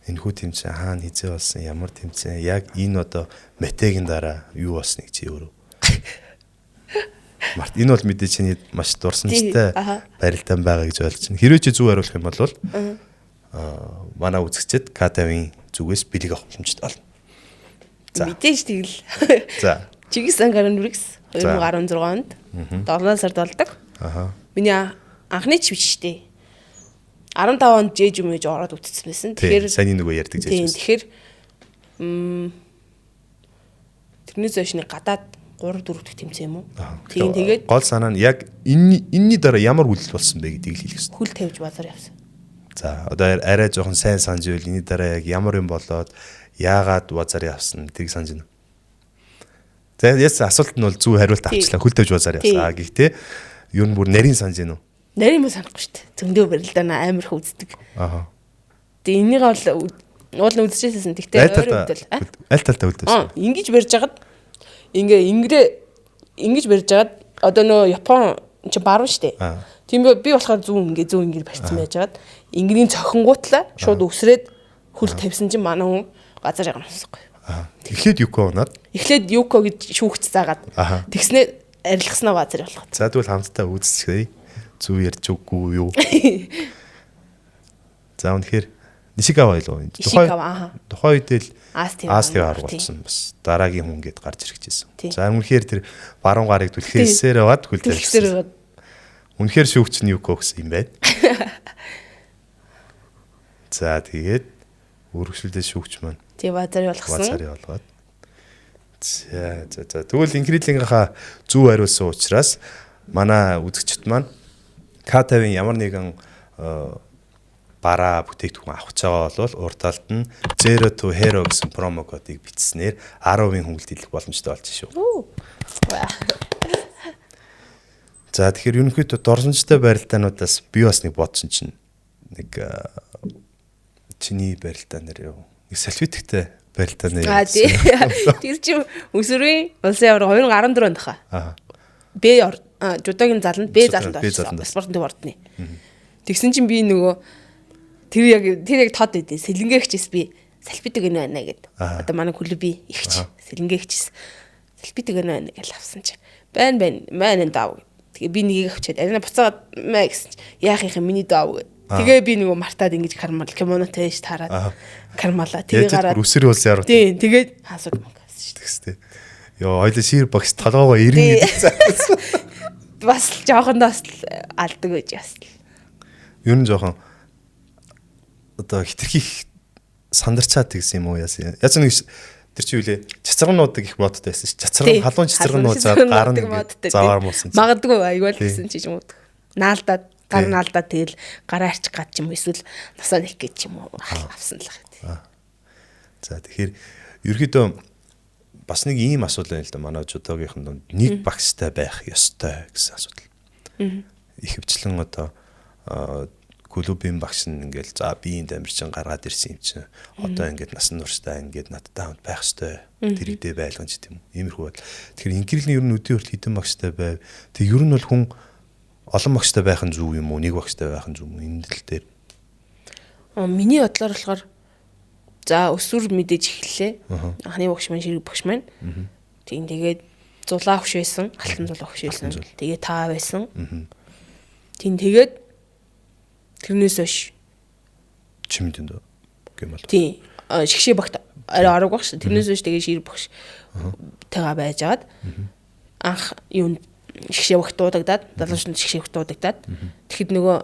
Энэ хүү тэмцээн хаана хизээ болсон, ямар тэмцээн, яг энэ одоо метегийн дараа юу болсныг чи өөрөө Март энэ бол мэдээ чиний маш дурсамжтай барилдаан байгаа гэж ойлгож байна. Хэрвээ чи зөв хариулах юм бол манай үзэгчид К50-ийн зүгээс бэлэг авах боломжтой болно. За. Мэдээж тэгэл. За. Чигс Ангаранврикс 2016 онд 7 сард болдог. Миний анхны ч биш штэ. 15 онд жээж юм ээж ороод үтцсэн байсан. Тэгэхээр сайн нөгөө ярьдаг жээж байсан. Тэгэхээр тэрний зөшний гадаад 3 4 дэх тэмцээн юм уу? Тийм тэгээд гол санаа нь яг энэний дараа ямар үйлдэл болсон бэ гэдгийг хэлэх ёстой. Хүл тавьж базар явсан. За одоо арай жоохон сайн санаж ивэл энэний дараа яг ямар юм болоод яагаад базар явсан гэдгийг санаж байна. За яс асуулт нь бол зөв хариулт авчлаа. Хүл тавьж базар явсан. Гэхдээ юу н бүр нарийн санаж байна уу? Нарийн мөн санахгүй шүү дээ. Зөндөө барилдаана амар их үздэг. Тэгээ энийг бол уулын үзчихсэн. Гэхдээ ойрын үдэл. Аль талтай үлдээсэн? Ингэж барьж хагаад ингэж барьж хагаад одоо нөө Япон чи баруун шүү дээ. Тийм би болохоор зүүн ингэ барьсан байж хагаад ингэрийн цохингуутлаа шууд өсрээд хүл тавьсан чинь манай хүн газар яг нусахгүй. Эхлээд Юко унаад. Эхлээд Юко гэж шүүгч заагаад тэгснээ арилгаснаа газар болгоо. За тэгвэл хамтдаа үзчихье. Зүг ярьж үгүй юу? За үнэхээр Нишикава илүү энэ. Тухайн үед л Астиг аргуулсан бас дараагийн хүн гээд гарч ирчихсэн. За үнэхээр тэр баруун гарыг түлхээсээр аваад хүл тавьсан. Үнэхээр шүүгч нь Юко гэсэн юм байна. За тэгээд өргөжлөлдөө шүүгч маань. Тий базар болгосон. Базар болгоод. За тэгвэл инкридлингийнхаа зөв хариулсан учраас манай үзэгчд маань К50-ийн ямар нэгэн бараа бүтээгдэхүүн авах гэж байгаа бол урд талд нь Zero to Hero гэсэн промо кодыг бичснээр 10% хөнгөлөлт хийх боломжтой болж шүү. За тэгэхээр ерөнхийдөө дорсончтой барилдаануудаас би бас нэг бодсон чинь нэг чиний барилдаа нэр юу? Нэг салфетиктэй барилдаа нэр. Тэр чинь өсвөрийн улсын авраг 2014 онд хаа. Жудогийн заланд Б заланд орсон. Спортын төв ордны. Тэгсэн чинь би нөгөө тэр яг тод байдیں۔ Сэлэнгээ хичээс би салфетик гэнэ байна гэд. Одоо манай клубын ихч сэлэнгээ хичээс салфетик гэнэ байна гэж авсан чи. Байна даа. Тэгээ би нэгийг авчиад арина буцаагаад мэ гэсэн чи яах юм миний даа гэд. Тэгээ би нөгөө мартаад ингэж кармал кимонотой ш таараад кармалаа тэгээ гараад өсөр улсын арга. Тийм тэгээд хаасууд мөнгөс ш. Тэгстэй. Йоо хоёул шир багш толгоогоо 90 гэдэг. Бас жоохондоос алдаг гэж бас. Юу н жоохон одоо хитрхи сандарчаад гэсэн юм уу яасан. Яц нэг тэр чи үлээ цацрагнуудыг их модтой байсан ш. Цацраг халуун цацрагнууд гарна заваар муусан. Магадгүй айгуул гэсэн чи юм уу. Наалдаад гар наалдаад тэгэл гараа арчих гад ч юм эсвэл насаа нэх гэж юм уу авсан л байна. За тэгэхээр ерөөдөө бас нэг ийм асуудал байна л да манай жудогийнхэн донд нэг багштай байх ёстой гэсэн асуудал. Их хвчлэн одоо клубын багш нь ингээл за би энэ амирчин гаргаад ирсэн юм чинь одоо ингээд насан туршдаа ингээд надтай хамт байх ёстой. Тэр идэ байлган ч гэдэм юм. Иймэрхүү бол тэгэхээр инкерлийн ер нь өдөө хүртэл хэдэн багштай байв. Тэг ер нь бол хүн олон багштай байх нь зөв юм уу? Нэг багштай байх нь зөв юм уу? Энэ тал дээр. Миний бодлоор болохоор за өсвөр мэдээж эхэллээ. Анхны багш маань ширэг багш маань. Тэгээд зулаа өгш байсан, алтан зулаа өгш байсан. Тэгээд таа байсан. Тэгээд тэрнээс хойш чимэдэнд гэмэл. Тийм. Шгшээ багт арай арга багш. Тэрнээс хойш тэгээд ширэг багш тагаа байж агаад анх юу шгшээ багт дуудагдаад, залуучууд шгшээ багт дуудагдаад тэгэхэд нөгөө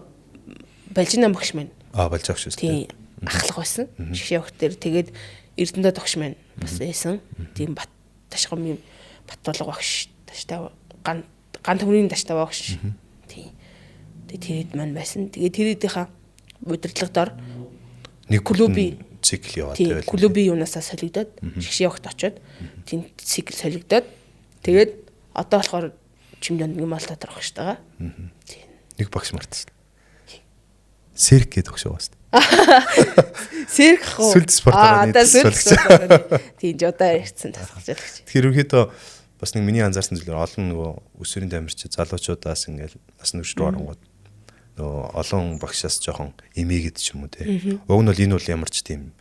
Балжинан багш маань болж авах шүү дээ. Тийм. Ахлах байсан. Шгшээ багт дээр тэгээд Эрдэнэт багш маань бас байсан. Тийм бат ташгам юм Батболго багш таштай ган төмрийн таштай багш. Тийм. Тэгээд тэрэд маань байсан. Тэгээд тэрэдийнхаа удирдлагадор нэг клубын цикл яваад байл. Клубын юунасаа солигдоод шгшээ багт очиод тийм цикл солигдоод тэгээд одоо болохоор чимдэнд нэг мал татар багш тагаа. Тийм. Нэг багш мартсан. Сэрк гэдэг багш байгаа шүү дээ. Сэрк хоо. Сүлд спортоор нийтлүүлсэн. Тийм жодоо ярьсан тасгалж байгаа гэж. Тэгэхээр ерөөхдөө бас нэг миний анзаарсан зүйлээр олон нөгөө өсвөрийн тамирчид залуучуудаас ингээл нас нүгш рүү оронгууд нөгөө олон багшаас жоохон эмээгээд ч юм уу те. Уг нь бол энэ бол ямар ч тийм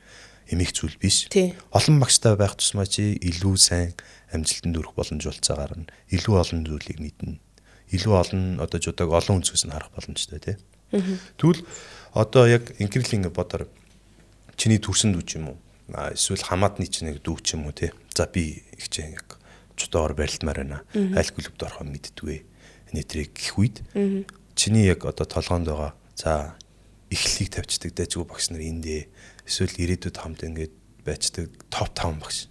эмээх зүйл биш. Олон багштай байх тусмаа чи илүү сайн амжилтанд хүрэх боломж болцаагаар нь илүү олон зүйлийг мэднэ. Илүү олон одоо жудаг олон өнцгөөс нь харах боломжтой те. Тэгвэл одоо яг инкерлийн бодоор чиний төрсөн дүү ч юм уу эсвэл хамаатны чинь нэг дүү ч юм уу те. За би ихчээ яг чудоор барилдмаар байна. Аль клубд орохоо мэддэггүй. Нэтрийг гих үед чиний яг одоо толгоонд байгаа за эхлэлийг тавьчихдаг дэжгүй багш нар эндээ эсвэл ирээдүйд хамт ингээд байцдаг топ 5 багш.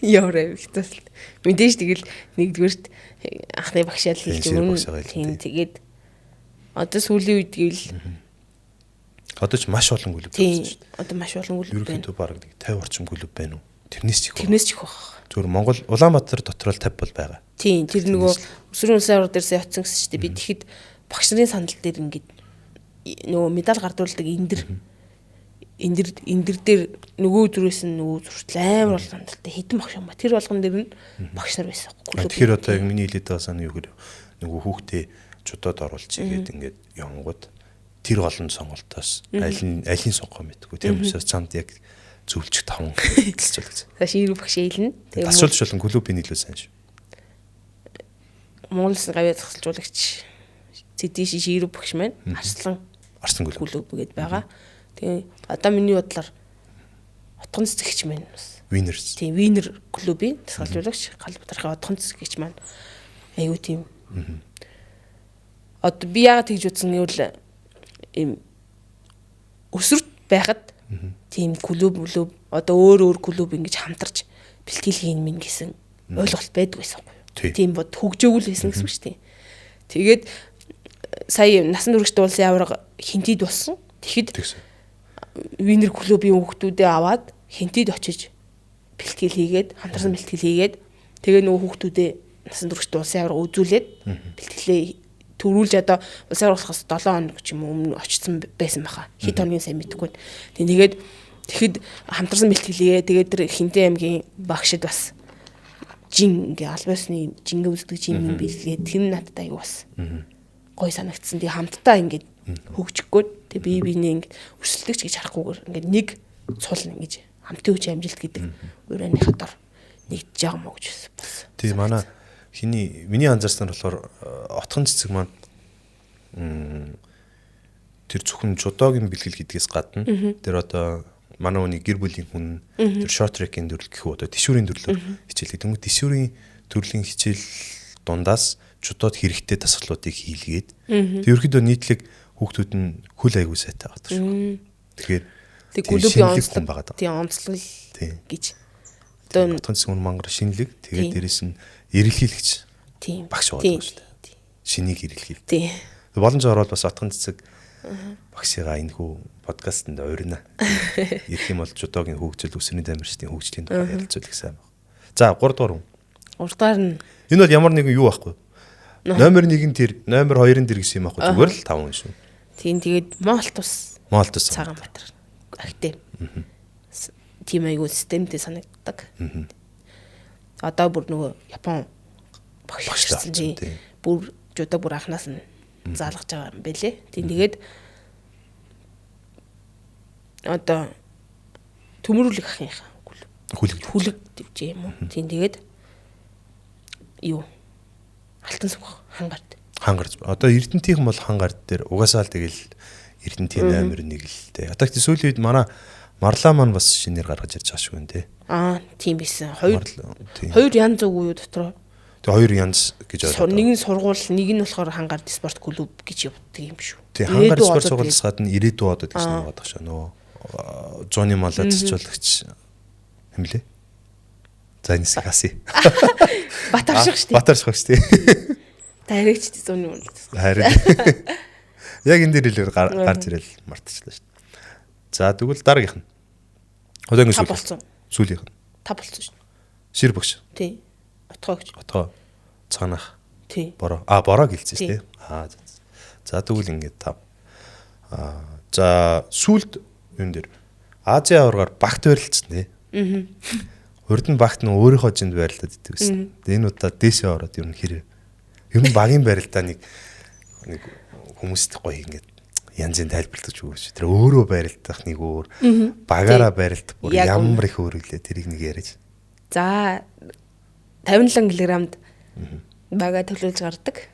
Яурэ ихтэйс. Мэдээж тэгэл нэгдүгээрт анхны багшаал хэлж өгнө. Тийм тэгээд одоо сүүлийн үед гэвэл одоо ч маш олон клуб байна шүү дээ. Одоо маш олон клуб байна. Ерөнхийдөө бараг 50 орчим клуб байна уу? Тэрнээс ч их. Тэрнээс ч их баг. Зүгээр Монгол Улаанбаатар дотор л 50 бол байгаа. Тийм тэр нөгөө өсвөрийн улсын авраг дээрсээ явцсан гэсэн чинь би тэгэхэд багш нарын сандал дээр ингээд нөгөө медаль гардуулдаг эндэр дээр нөгөө зүрээс нь нөгөө зүртэл амар бол сандалтай хэдэн багш юм ба тэр болгон дээр нь багш нар байсан. Тэгэхээр одоо яг миний хэлээд байгаа санаа юу гэхээр нөгөө хүүхдээ чудод оруулж игээд ингээд явангууд тэр олон сонголтоос алийн сонгоо мэдгүй тийм учраас чамд яг зөвлөж таван хэлчихвэл гэж. За ширэг багш хэлнэ. Тэгээд асуулж болон клубын илүү сайн шүү. Монгол Улсын гавьяа зохицуулагч Цэдиш ширэг багш маань Арслан клуб гээд байгаа. Тэгээ одоо миний бодлоор Отгон цэцэгч маань бас Winners. Тийм Winner клубын тасгалжуулагч Галбатархаа Отгон цэцэгч маань аюу тийм. Одоо би яагаад тэгж утсан гэвэл им өсвөрт байхад тийм клуб одоо өөр клуб ингэж хамтарч бэлтгэл хийн мэн гэсэн ойлголт байдаг байсан байхгүй юу. Тийм бод хөгжөөгөл байсан гэсэн үг шүү дээ. Тэгээд сая насан туршид улсын авраг хинтид болсон. Тэгэхэд винер клубын хүүхдүүдээ аваад хинтэд очиж бэлтгэл хийгээд хамтарсан бэлтгэл хийгээд тэгээ нөгөө хүүхдүүдээ насан туршид улсын аварга үзүүлээд бэлтгэлээ төрүүлж одоо улсын аваргахаас 7 хоног ч юм уу өмнө очсон байсан байхаа. Хэд хоногийн сайн мэдэхгүй. Тэгээд хамтарсан бэлтгэлээ тэгээд тэр Хинтээ аймгийн багшид бас жин ингээ албасны жингээ үздэг жин бэлтгээд тэр надтай аяг бас гой санагдсан. Тэгээ хамтдаа ингээд хөгжихгүй тэгээ бие биенээ ингээд өрсөлдөгч гэж харахгүйгээр ингээд нэг цул ингэж хамтын хүч амжилт гэдэг урааныхаа дор нэгдэж байгаа мó гэж болсон. Тийм манай миний анзаарснаар болохоор отхон цэцэг маань тэр зөвхөн жудогийн бэлгэл гэдгээс гадна тэр одоо манай хүний гэр бүлийн хүн тэр short track-ийн төрөл гэх үү одоо тишүүрийн төрлөөр хичээлдэг. Тэнгүүд тишүүрийн төрлийн хичээл дундаас жудод хэрэгтэй дасгалуудыг хийлгээд тэр ерөөдөө нийтлэг хүүхдүүд нь хөл аягүй сайтай байдаг шүү. Тэгэхээр тэг клубын онцлог тийм онцлог гэж одоо отхон цэцэг мангар шинэлэг тэгээд дээрэс нь эрэлхийлэгч багш болдог шүү дээ. Шинийг эрэлхийл. Тийм. Боломж ороод бас отхон цэцэг багшигаа энэхүү подкастт ойрно. Ирэх юм бол жудогийн хөгжил өсвөрийн тамирчдын хөгжлийн тухай ярилцуулах сайн байна. За 3 дугаар хүн. 3 дугаар нь энэ бол ямар нэгэн юу байхгүй. Номер 1-ийн тэр, номер 2-ын тэр гэсэн юм байхгүй. Зүгээр л 5 хүн шүү. Тийм тэгээд Молтус Цагаанбаатар актив. Тим аягүй системтэй санагддаг. Одоо бүр нөгөө Япон багшилсан тийм. Бүр жудо бүр анханаас нь заалгаж байгаа юм бэлээ. Тийм тэгээд одоо төмөрүүлэг ахынхаа хүлэг дэвжээ юм уу. Тийм тэгээд юу алтан сүх хангард. Одоо Эрдэнтийнхэн бол хангард дээр угаасаа л тэгэл Эрдэнтийн номер 1 л дээ. Одоо ихтэй сүүлийн үед манай Марлаа маань бас шинээр гаргаж ирж байгаа шүү нэ тий. Тийм бисэн. Хоёр янз үгүй юу дотроо. Тэгээ хоёр янз гэж ойлгоо. Нэг нь сургууль, нэг нь болохоор хангард спорт клуб гэж явдаг юм шүү. Тий хангард спорт сургуулиас гадна ирээдүй одод гэсэн нэг байдаг шаа нөгөө Жони Малаа цэцүүлэгч юм лээ. За энэ хаси. Батарших шүү дээ. Батарших шүү дээ. Дайрэгч зүүнний мөн. Харин. Яг энэ дээр илэр гарч ирэл мартчихлаа шүү дээ. За тэгвэл дараагийнх нь. Одоо ингэ сүүлийнх нь. 5 болсон шүү. Шир багш. Тий. Отгоо гэж. Отгоо. Цаанах. Тий. Бороо. Бороо гэлцээс тий. За тэгвэл ингэ 5. За сүүлд юм дээр Азийн аваргаар багт байрлалцсан тий. Урд нь багт нь өөрийнхөө жинд байрлалд идэв гэсэн. Энэ удаа дээшээ ороод ер нь хэрэг. Ер нь багийн байралтаа нэг хүмүүст гоё ингэ янзын тайлбарлаж өгөөч. Тэр өөрөө байралтах нэг өөр багаараа байралт бүр ямар их өөр үлээ тэрийг нэг яриач. За 57 кг-д бага төлөвлөж гардаг.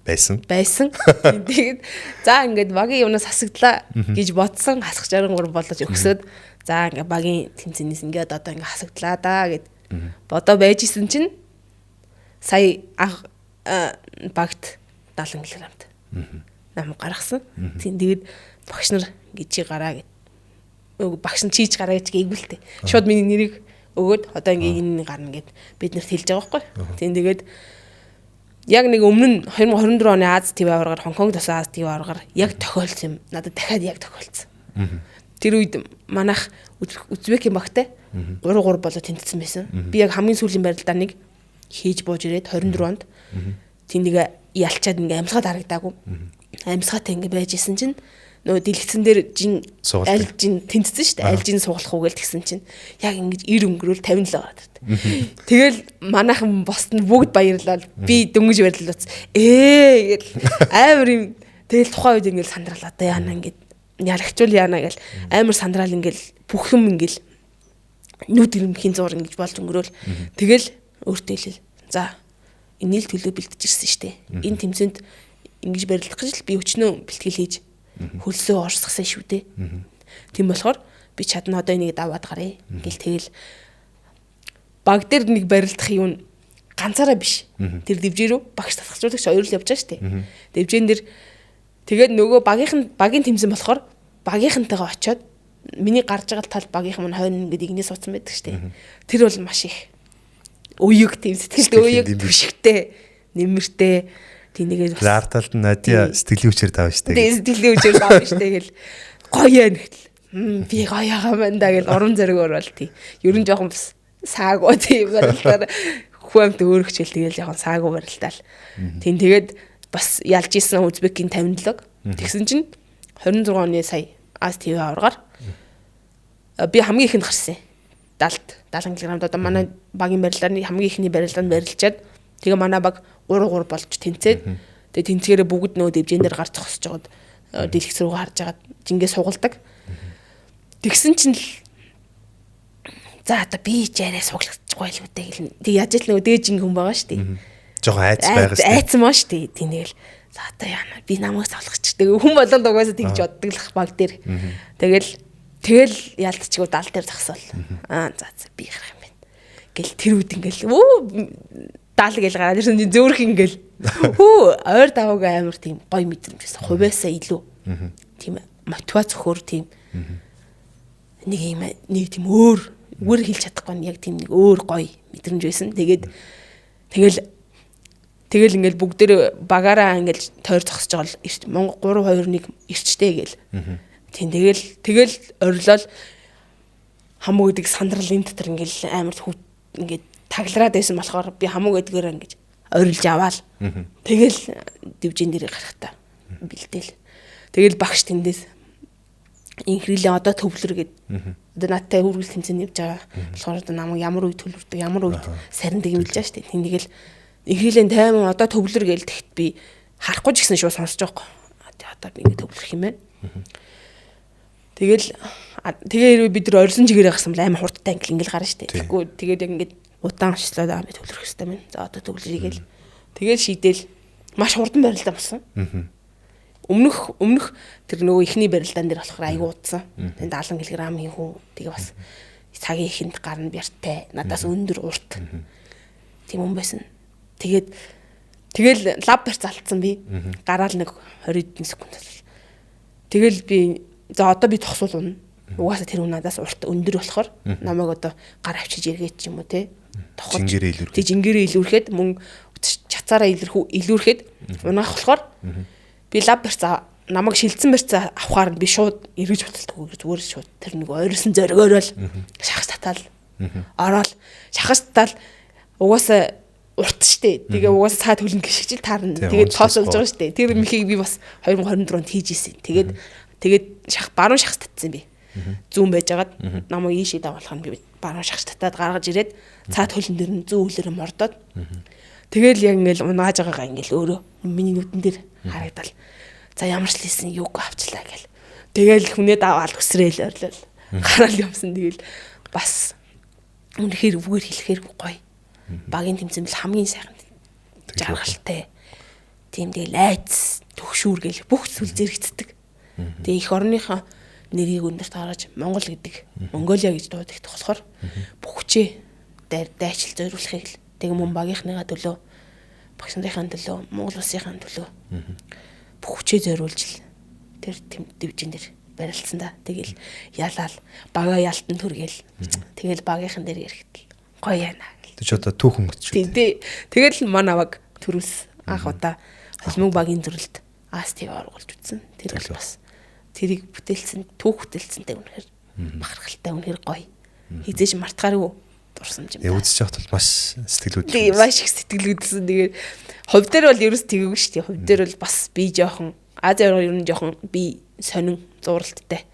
Байсан. Тэгээд за ингээд багийн юмнаас хасагдлаа гэж бодсон хасах 63 болож өгсөд за ингээд багийн тэмцэнээс ингээд одоо ингээд хасагдлаа да гэд бодоо байж исэн чинь сая багт 70 кг-д нам гаргасан. Тэгээд багш нар гэж гараа гэд. Багш нь чийж гараа гэж гээвэлтэй. Шууд миний нэрийг өгөөд одоо ингээд энэ гарна гэд бид нарт хэлж байгаа байхгүй. Тэгээд яг нэг өмнө нь 2024 оны Аз ТV аваргаар Хонконг тасан Аз ТV аваргаар яг тохиолдсон юм. Надад дахиад яг тохиолдсон. Тэр үед манайх Узбекийн багтай 3-3 болоо тэнцсэн байсан. Би яг хамгийн сүүлийн байралтаа нэг хийж бууж ирээд 24 онд тэнийг ялчаад ингээ амьсгаад харагдаагүй. Амьсгаатай ингээ байж исэн чинь нөгөө дэлгэцэн дээр жин аль жин тэнцсэн шүү дээ. Аль жин суулгах уу гэж тэгсэн чинь яг ингэж 90 өнгөрөөл 57 гараад. Тэгэл манайхан босд нь бүгд баярлал. Би дөнгөж баярлалц. Гэл амар юм. Тэгэл тухайн үед ингээл сандрал одоо яана ингээд ялагчул яана гэл амар сандраал ингээл бүх юм ингээл нүд ирэмхийн зур ингэж болж өнгөрөөл. Тэгэл өөртөө хэлээ. За энэ л төлөө бэлтэж ирсэн шүү дээ. Энэ тэмцээнд ингэж барилдах гэж л би өчнөө бэлтгэл хийж хөлсөө орсгосон шүү дээ. Тийм болохоор би чадна одоо энийг даваад гарыг гэл тэгэл баг дээр нэг барилдах юм ганцаараа биш. Тэр дэвжээ рүү багш татгалзуулагч хоёр л явж байгаа шүү дээ. Дэвжээн дээр тэгээд нөгөө багийн тэмцэн болохоор багийнхантайгаа очиод миний гарч байгаа тал багийнхан мань хойно ингээд игнээс суудсан байдаг шүү дээ. Тэр бол маш их уйг тийм сэтгэлд уйг түшигтэй нэмэртэй Тэнийгээ бас Арталд нь Надя сэтгэлийн хүчээр таав штэ. сэтгэлийн хүчээр таав штэ гэл гоё юм гэтэл. Би гоё байгаа мэн да гэл урам зориг орвол тий. Ер нь жоохон бас саагүй тий барилтаар хүмд өөрөгчөл тэгэл жоохон саагүй барилтаал. Тийм тэгээд бас ялж исэн Узбекийн 57. Тэгсэн чинь 26 оны сая Аз ТV аваргаар би хамгийн ихэнд гарсан. 70 кг-д одоо манай багийн барилдааны хамгийн ихний барилдаанд барилчаад тэгээ манай баг 3 болж тэнцээд тэгээ тэнцгээрээ бүгд нөө дэвжээнээр гарч зогсож жагаад дэлгэц рүү харж жагаад жингээ сугалдаг. Тэгсэн чинь за одоо би ч арай суглахгүй л үтэй гэл. Тэг яаж л нөгөө дээж инг хүн байгаа шүү дээ. Жохон айц байгаа шүү дээ. Айцсан маа шүү дээ. Тэнээл за одоо яана би намайг суглахч. Тэгээ хүн болоод угаасаа тэгж боддог л баг дээр. Тэгэл ялтчихгүй дал дээр зогсоол. За би гарах юм байна. Гэл тэр үед ингээл дал гэл гараад ирсэн зөөрх ингээл ойр даваагаа амар тийм гоё мэдрэмжсэн. Хувьяасаа илүү. Тийм мотивац өхөр тийм нэг тийм өөр хэлж чадахгүй яг тийм нэг өөр гоё мэдрэмж байсан. Тэгэл ингээл бүгдээр багаараа ингээл тойр зогсож байгаа л Монгол 3-2-1 ирчтэй гээл. Тийм тэгэл орилол хамуу гэдэг сандрал энэ дотор ингээл амар ингээд таглараад байсан болохоор би хамуу гэдгээр ингээд орилж аваал. Тэгэл дивжин дээр гарахтаа бэлдээл. Тэгэл багш тэндээс инхрилээ одоо төвлөр гэд одоо нааттай үргэлж тэмцэн явж байгаа болохоор одоо намайг ямар үед төлөвлөдөг ямар үед сарин дэг юмлж байгаа шүү дээ. Тэндгээл инхрилийн тайм одоо төвлөр гээл тэгт би харахгүй ч гэсэн шууд сонсож байгаа. Одоо би ингэ төвлөрөх юм байна. Тэгээ бид нар орилсон чигээрээ гарсан бол амар хурдтай ингээл гарна шүү дээ. Тэгэхгүй тэгээд яг ингээд удаан очлоо би төвлөрөх хэрэгтэй байна. За одоо төвлөрье гээл. Тэгээд шийдэл маш хурдан барилдаа болсон. Өмнөх тэр нөгөө ихний барилдаан дээр болохоор аягүй удсан. Тэгээд 70 кг-ийн хүн тэгээ бас цагийн ихэнд гарна бяртай. Надаас өндөр урт. Тийм юм байсан. Тэгэл лав барьц алдсан би. Гараал нэг 20 секунд. Тэгэл би за одоо би тохсуул унна. Угаасаа тэр хүн надаас урт өндөр болохоор намайг одоо гар авчиж эргээд ч юм уу те. Тохож жингэрээ илүүрхэд мөн чацаараа илүүрхэд унаах болохоор би лав барьц намайг шилдсэн барьц авахаар би шууд эргэж хуталдаг зүгээр шууд тэр нэг ойрсон зоргоорол шахаж татаал ороод шахаж татаал угаасаа урт штэ. Тэгээ угаасаа цаад хөлн гიშгчил таарна. Тэгээд тоосолж байгаа штэ. Тэр мөхийг би бас 2024 онд хийж ийсэн. Тэгээд баруун шахаж татсан би. Зүүн байжгаад намайг ийшээ давуулах нь би баруун шахаж татаад гаргаж ирээд цаад хөлн дээр нь зүүн үлээр мордоод тэгэл яг ингээл унааж байгаагаа ингээл өөрөө миний нүдэн дээр харагдал. За ямар ч лсэн юг авчлаа гэл. Тэгэл хүнээ даваал өсрөөл орлол. Гараал юмсан тэгэл бас үнэхээр үгээр хэлэхээр гоё. Багийн тэмцээн хамгийн сайхан жаргалтай. Тийм тэгэл айц төгшүүр гэл бүх зүйл зэрэгцдэг. Тэгээ их орныхоо нэрийг өндөрт гаргаж Монгол гэдэг Монголиа гэж дуудагдах болохоор бүх хүчээ дайчил зориулахыг л тэгээ мөн багийнхныгаа төлөө багш нарын төлөө Монгол улсынхаа төлөө бүх хүчээ зориулж тэр дивжин дээр барилдсан да. Тэгэл ялаал бага ялтан түргээл тэгэл багийнхан дээр ирэхдээ гоё яана. Тэг одоо түүхэн гэж шүү. Тий. Тэгэл манай баг төрөөс анх удаа холимог багийн төрөлд Аз ТV оруулж үзсэн. Тэр бол бас тэрийг бүтээлсэн, түүх бүтээлсэнтэй үнэхээр бахархалтай үнэхээр гоё. Хизээж мартахааргүй дурсамж юм. Үзэж явахд бол маш сэтгэлүүд. Тий, маш их сэтгэлүүдсэн. Тэгээд хувь дээр бол ерөөс тэгээгүй шүү дээ. Хувь дээр бол бас би жоохон Азийн орн ер нь жоохон би сонин зуралттай.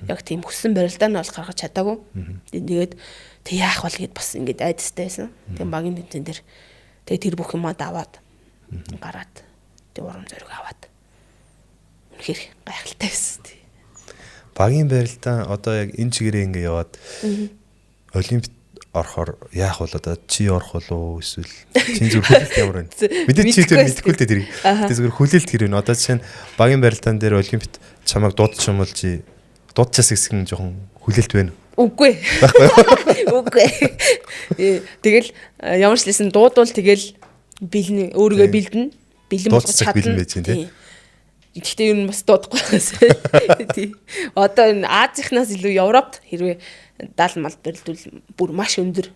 Яг тийм хүссэн барилдаа нь бол гаргаж чадаагүй. Тэгээд тэг яах бол гэд бас ингээд айдастай байсан. Тэг багийн тэмцээн дээр тэг тэр бүх юмаа даваад гараад тэг урам зориг аваад үнэхээр гайхалтай байсан. Багийн барилдаа одоо яг энэ чигээрээ ингээд яваад олимпиад орохоор яах вэ одоо чи орох болов уу эсвэл чинь зүр хүлээлт ямар вэ? Мэдээ чи тэр мэдэхгүй л дээ тэрийг. Тэ зүгээр хүлээлт гэр вэ? Одоо жишээ нь багийн барилдаан дээр олимпиад чамайг дуудчих юм бол чи дуудчихсан гэсэн жоохон хүлээлт байна. Үгүй. Үгүй. Тэгэл ямар ч лсэн дуудвал тэгэл бэлэн өөрийгөө бэлдэнэ. Бэлэн болгож чадна. Гэхдээ ер нь бас дуудахгүй байсан. Тий. Одоо энэ Азийнхнаас илүү Европт хэрвээ 70 мал барилдвал бүр маш өндөр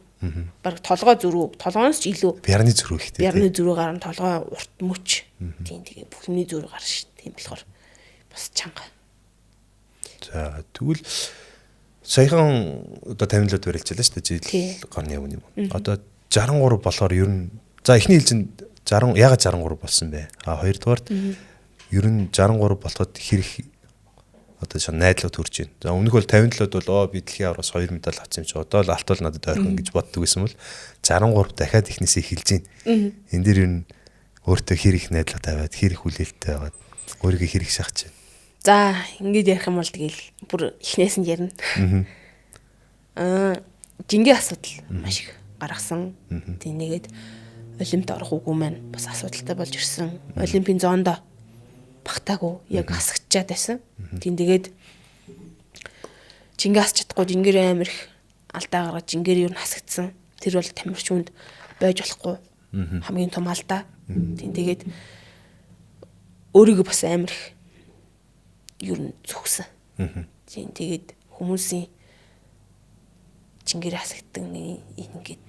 Бараг толгой зөрүү, толгооноос ч илүү. Бярны зөрүү ихтэй. Бярны зөрүү гарна, толгой урт мөч. Тийм тэгээ бүх юмний зөрүү гарна шүү. Тийм болохоор бас чанга. За тэгвэл саяхан одоо 50-лууд барилжлаа шүү дээ. Жил гарны өмнө юм. Одоо 63 болохоор ер нь за эхний хэлжинд 60 ягаад 63 болсон бэ? Хоёрдугаарт ер нь 63 болоход хэрэг одоо шин найдлага төрж байна. За өмнөх бол 57-д бол би дэлхийн авраас 2 медаль авсан юм чи одоо л алтуул надад ойрхон гэж боддог байсан бол 63 дахиад ихнээсээ эхэлж байна. Энд дээр ер нь өөртөө хэрэг найдлага тавиад хэрэг хүлээлттэй байгаад өөрийгөө хэрэг шахаж байна. За ингэж ярих юм бол тэгэл бүр эхнээс нь ярина. Жингийн асуудал маш их гаргасан. Тэг нэгэд олимпиад орох үгүй маань бас асуудалтай болж ирсэн. Олимпийн зоондоо багтаагүй яг хасагчаад байсан. Тэгээд жингээ хасч чадахгүй, жингээр амир их алдаа гаргаж жингээр юу н хасагдсан. Тэр бол тамирч хүнд байж болохгүй хамгийн том алдаа. Тэгээд өөрийгөө бас амир их юу н зүгсэн. Тэгээд хүмүүсийн жингээр хасагддаг нэг ингээд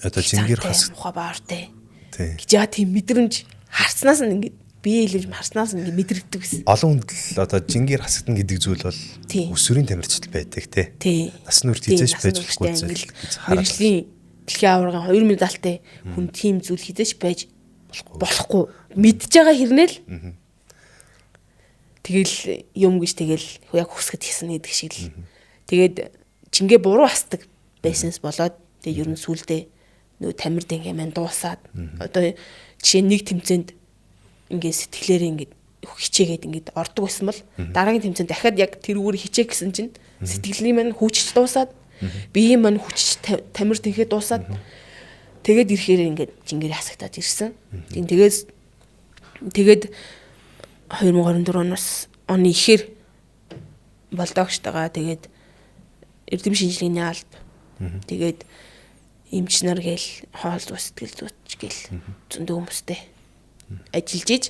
одоо жингээр хасах муха баартай. Гэж яа тийм мэдрэмж харснаас нь ингээд бие илж харснаас нь мэдрэгдэг гэсэн. Олон хүнд л одоо жингээр хасагдана гэдэг зүйл бол өсвөрийн тамирчид байдаг тий. Насны үрд хизээш байж болохгүй зүйл. Мэргэжлийн дэлхийн аваргын 2 медальтай хүн тийм зүйл хизээш байж болохгүй. Мэдж байгаа хэрнээл тэгэл юм гэж тэгэл яг хүсгэд хийсэн гэдэг шиг л. Тэгээд жингээ буруу хасдаг байсанс болоод тэгээд ер нь сүулдэ нөө тамир дэнгээ маань дуусаад одоо жишээ нэг тэмцээнд ингээд сэтгэлээр ингээд хичээгээд ингээд ордог байсан бол дараагийн тэмцээнд дахиад яг тэр үүрэг хичээх гэсэн чинь сэтгэлийн маань хүчж дуусаад биеийн маань хүчж тамир дэнгээ дуусаад тэгээд ирэхээр ингээд жингээр хасагтаад ирсэн. Тэгээд 2024 оноос оны ихээр болдогчтойгоо тэгээд эрдэм шинжилгээний алба тэгээд эмч нар гээл хоол сэтгэл зүйч гээл зөндөө хүмүүстэй ажиллаж иж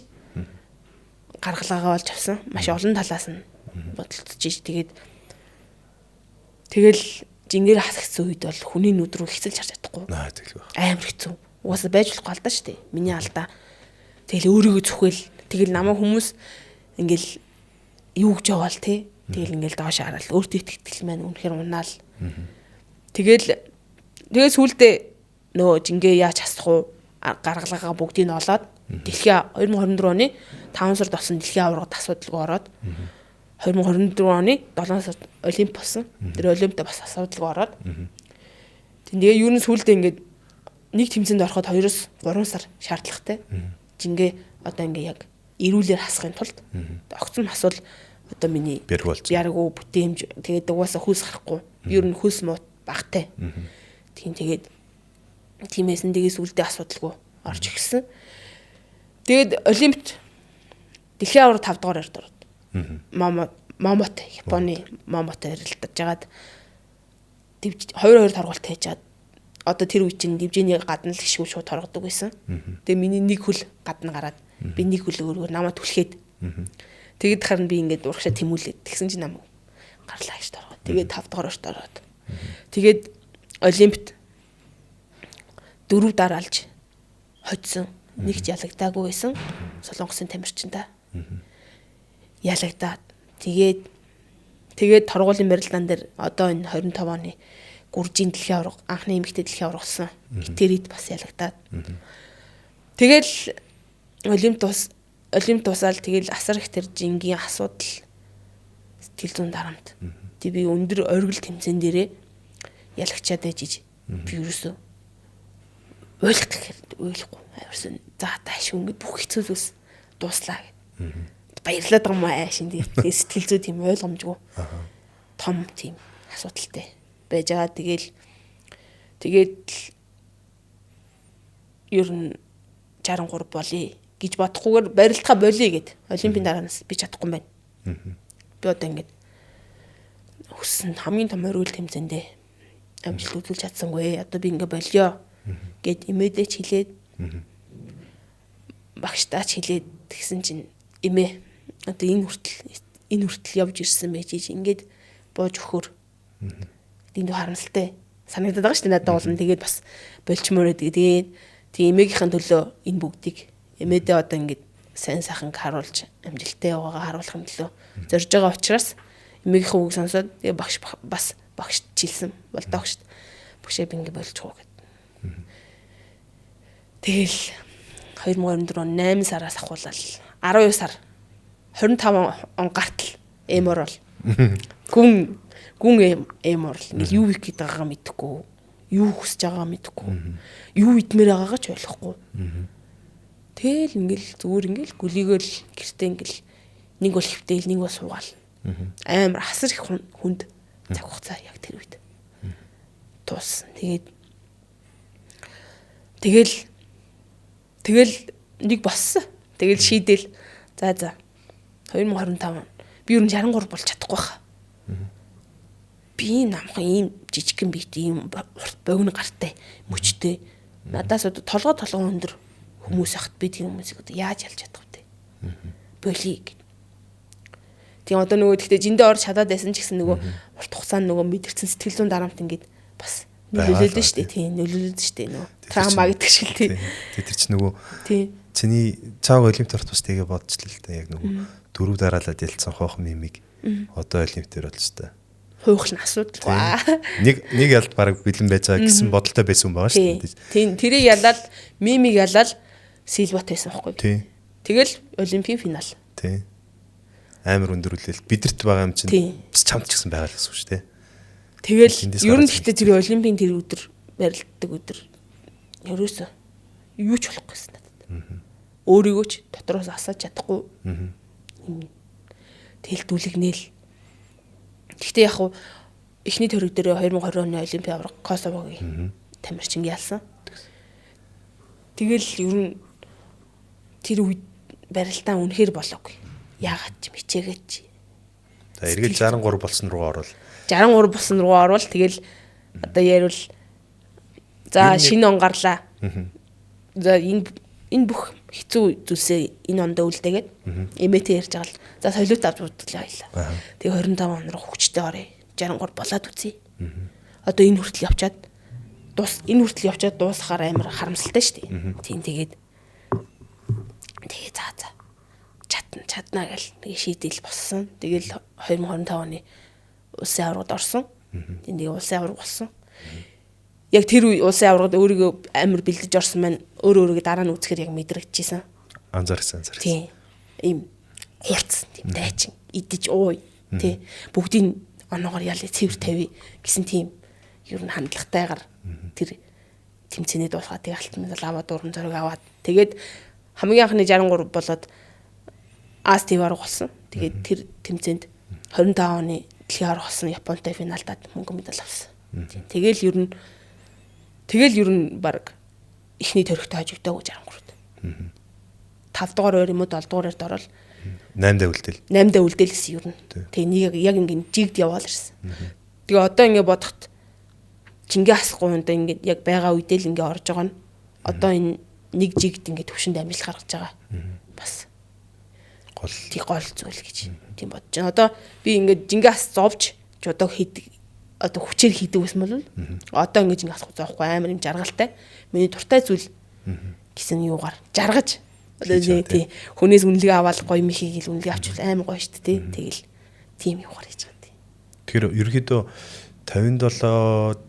гаргалгаагаа олж авсан. Маш олон талаас нь бодолцож иж тэгэл жингээр хасагдсан үед бол хүний нүд рүү хэцэлж харж чадахгүй. Амар хэцүү. Угаасаа байж болохгүй алдаа шүү дээ. Миний алдаа. Тэгэл өөрийгөө зүхэл тэгэл намайг хүмүүс ингээл юу гэж яваал тий. Тэгэл ингээл доош хараад өөртөө итгэл маань үнэхээр унаал. Тэгээд сүүлдээ нөө жингээ яаж хасах уу гаргалгаагаа бүгдийг нь олоод дэлхийн 2024 оны 5 сард болсон дэлхийн аваргад асуудалгүй ороод 2024 оны 7 сард олимп болсон. Тэр олимпиад бас асуудалгүй ороод тэгээ юу нь сүүлдээ ингээд нэг тэмцээнд ороход 2-3 сар шаардлагатай. Жингээ одоо ингээ яг эрүүлэр хасахын тулд огцом асуул одоо миний яргуу бүтээмж тэгээд угаасаа хүйс харахгүй. Ер нь хүйс муу багтай. Тэгээд тиймээс нь тэгээс үлдээ асуудалгүй орж ирсэн. Тэгээд олимпиад дэлхийн аварга 5 дугаар ярд ороод. Момот Японы Момотой ярилцаж жагаад 2-2 торгуулт хийжаад одоо тэр үе чинь дивжиний гадна л гişгүй шууд торгодог байсан. Тэгээ миний нэг хөл гадна гараад би нэг хөл өөрөөр намайг түлхээд. Тэгээд харин би ингээд урагшаа тэмүүлээд тэгсэн чинь намайг гарлаа гэж торгоод. Тэгээд 5 дугаар орт ороод. Тэгээд олимпиад 4 дараалж хоцсон. Нэгч ялагдаагүй байсан. Солонгосын тамирчинтай. Ялагдаад тэгээд торгуулийн барилдаан дээр одоо энэ 25 оны гүржийн дэлхийн аварга анхны эмэгтэй дэлхийн аварга болсон. Итерид бас ялагдаад. Тэгэл олимп тусаал тэгэл асар их тэр жингийн асуудал сэтгэл зүйн дарамт. Тэг би өндөр оргил тэмцэн дээрээ ялагчаад байж би ерөөсөө ойлгох гэхээр ойлгохгүй. Авирсан за тааш ингээд бүх хэцүү зүйлс дууслаа гэд. Баярлаад байгаа юм аашин тэгээ сэтгэл зүй тийм ойлгомжгүй. Том тийм асуудалтай байж байгаа. Тэгээд ер нь 63 болъё гэж бодохгүйгээр барилдахаа болъё гэд. Олимпийн дараанаас би чадахгүй юм байна. Би одоо ингээд хүссэн хамгийн том оргил тэмцээндээ амжилт үзүүлж чадсангүй. Одоо би ингээд болъё гэд имэдэж хэлээд багштаач хэлээд тэгсэн чинь эмээ одоо энэ хүртэл явж ирсэн байж ингээд бууж өгөхөр дэндүү харамсалтай санагдаад байгаа шүү дээ надад бол. Тэгээд бас болчмоор тэгээд тийм эмээгийнхэн төлөө энэ бүгдийг эмээдээ одоо ингээд сайн сайхан харуулж амжилттай яваагаа харуулах юм төлөө зорж байгаа учраас эмээгийнхэн үг сонсоод тэгээ багш жилсэн бол догшд багшаа би ингээд болж байгаа гэдэг. Тэгэл 2024 он 8 сараас ахуулаад 12 сар 25 он гартал эмор бол гүн эмор ингээл юу их гэдэг байгаагаа мэдэхгүй, юу хүсэж байгаагаа мэдэхгүй, юу идмээр байгаагаа ч ойлгохгүй. Тэгэл ингээл зүгээр ингээл гүлийгэл гэртээ ингээл нэг бол хөвтэйл нэг бол суугаал. Амар хасар их хүнд цаг хугацаа яг тэр үед тууссан. Тэгэл нэг боссон. Тэгэл шийдэл за 2025 би ер нь 63 болж чадахгүй байха. Би намхан ийм жижигхэн бит ийм урт богино гартай мөчтэй. Надаас одоо толгой өндөр хүмүүс ахт би тийм хүмүүсийг одоо яаж ялж чадах вэ? Боли гэд. Тийм одоо нөгөө гэхдээ жиндээ орж чадаад байсан ч гэсэн нөгөө урт хугацаанд нөгөө мэдэрсэн сэтгэл зүйн дарамт ингээд бас нөлөөлөдөө штэ. Тийм нөлөөлөдөө штэ нөгөө траума гэдэг шиг тийм. Тэр чинь нөгөө чиний цааг олимпиад орт бас тэгээ бодчихлаа л да. Яг нөгөө дөрөв дараалаад ялцсан хоохон мимиг одоо олимпиад болж та. Хуйхал нь асуудал. Нэг ялд баг бэлэн байж байгаа гэсэн бодолтой байсан юм байгаа шүү дээ. Тийм тэрийг ялаад мимиг ялаад Силват байсан байхгүй. Тэгэл олимпийн финал. Тийм. Амар өндрүүлэл бидэрт байгаа юм чинь бас чамд ч гэсэн байгаа л гэсэн үг шүү дээ. Тэгэл ер нь гэхдээ тэр олимпийн тэр өдөр барилддаг өдөр ерөөсөө юу ч болохгүйсэн надад. Өөрийгөө ч дотроос асааж чадахгүй. Тэгэл дүлэгнээл. Гэхдээ яг хуу эхний төрөг дээр 2020 оны олимпийн авраг Косовогийн тамирчин ялсан. Тэгэл ер нь тэр үед барилдаа үнэхээр болоогүй. Яагаад ч мичээгээд чи. За эргэл 63 болсон руугаа орвол 63 болсон руугаа орвол тэгэл одоо яривал за шинэ он гарлаа. За энэ бүх хэцүү зүйлсээ энэ ондоо үлдээгээд эмээтэй ярьж байгаа л за солиот авч бодлоо хоёлаа. Тэгээ 25 он руу хүчтэй орё. 63 болоод үзье. Одоо энэ хүртэл явчаад дуусахаар амар харамсалтай шүү дээ. Тийм тэгээ за чадна гэл нэг шийдэл болсон. Тэгэл 2025 оны улсын аврагад орсон. Тэгээ улсын авраг болсон. Яг тэр улсын аврагад өөрийгөө амар бэлдэж орсон маань өөрийгөө дараа нь үзэхээр яг мэдрэгдчихсэн. Анзаарсан. Тийм. Ийм хурц, тийм дайчин, идэж ууй, тий. Бүгдийн оноогоор ялээ цэвэр тавь гэсэн тийм ер нь хандлагатайгаар тэр тэмцээний дуусгаад тэг алтан медаль аваад уран зориг аваад тэгээд хамгийн анхны 63 болоод АСТ авраг болсон. Тэгээд тэр тэмцээнд 25 оны дэлхийн авраг болсон Японтай финалдаад мөнгө медаль авсан. Тэгэл ер нь баг эхний төрөгтэй хожигдоогүй 63-д. 5 дугаар ойр юм уу 7 дугаар ойрд орол 8-даа үлдээл. 8-даа үлдээл гэсэн ер нь. Тэгээ яг ингэ жигд яваал ирсэн. Тэгээ одоо ингэ бодоход жингээ асахгүй энэ ингэ яг байгаа үедээ л ингэ орж байгаа нь одоо энэ нэг жигд ингэ төвшөнд амжилт гаргаж байгаа. Бас гол зүйл гэж тийм бодож байна. Одоо би ингэ жингээ ас зовж одоо хүчээр хийдэг байсан бол одоо ингэ жингээ асахгүй зоохгүй амар юм жаргалтай. Миний дуртай зүйл гэсэн юугаар жаргаж тий хүнээс үнэлгээ аваад гоё юм хийгээл үнэлгээ авчвал амар гоё шүү дээ. Тэгэл тийм юугаар хийж байгаа тий. Тэгэхээр ерөөхдөө 57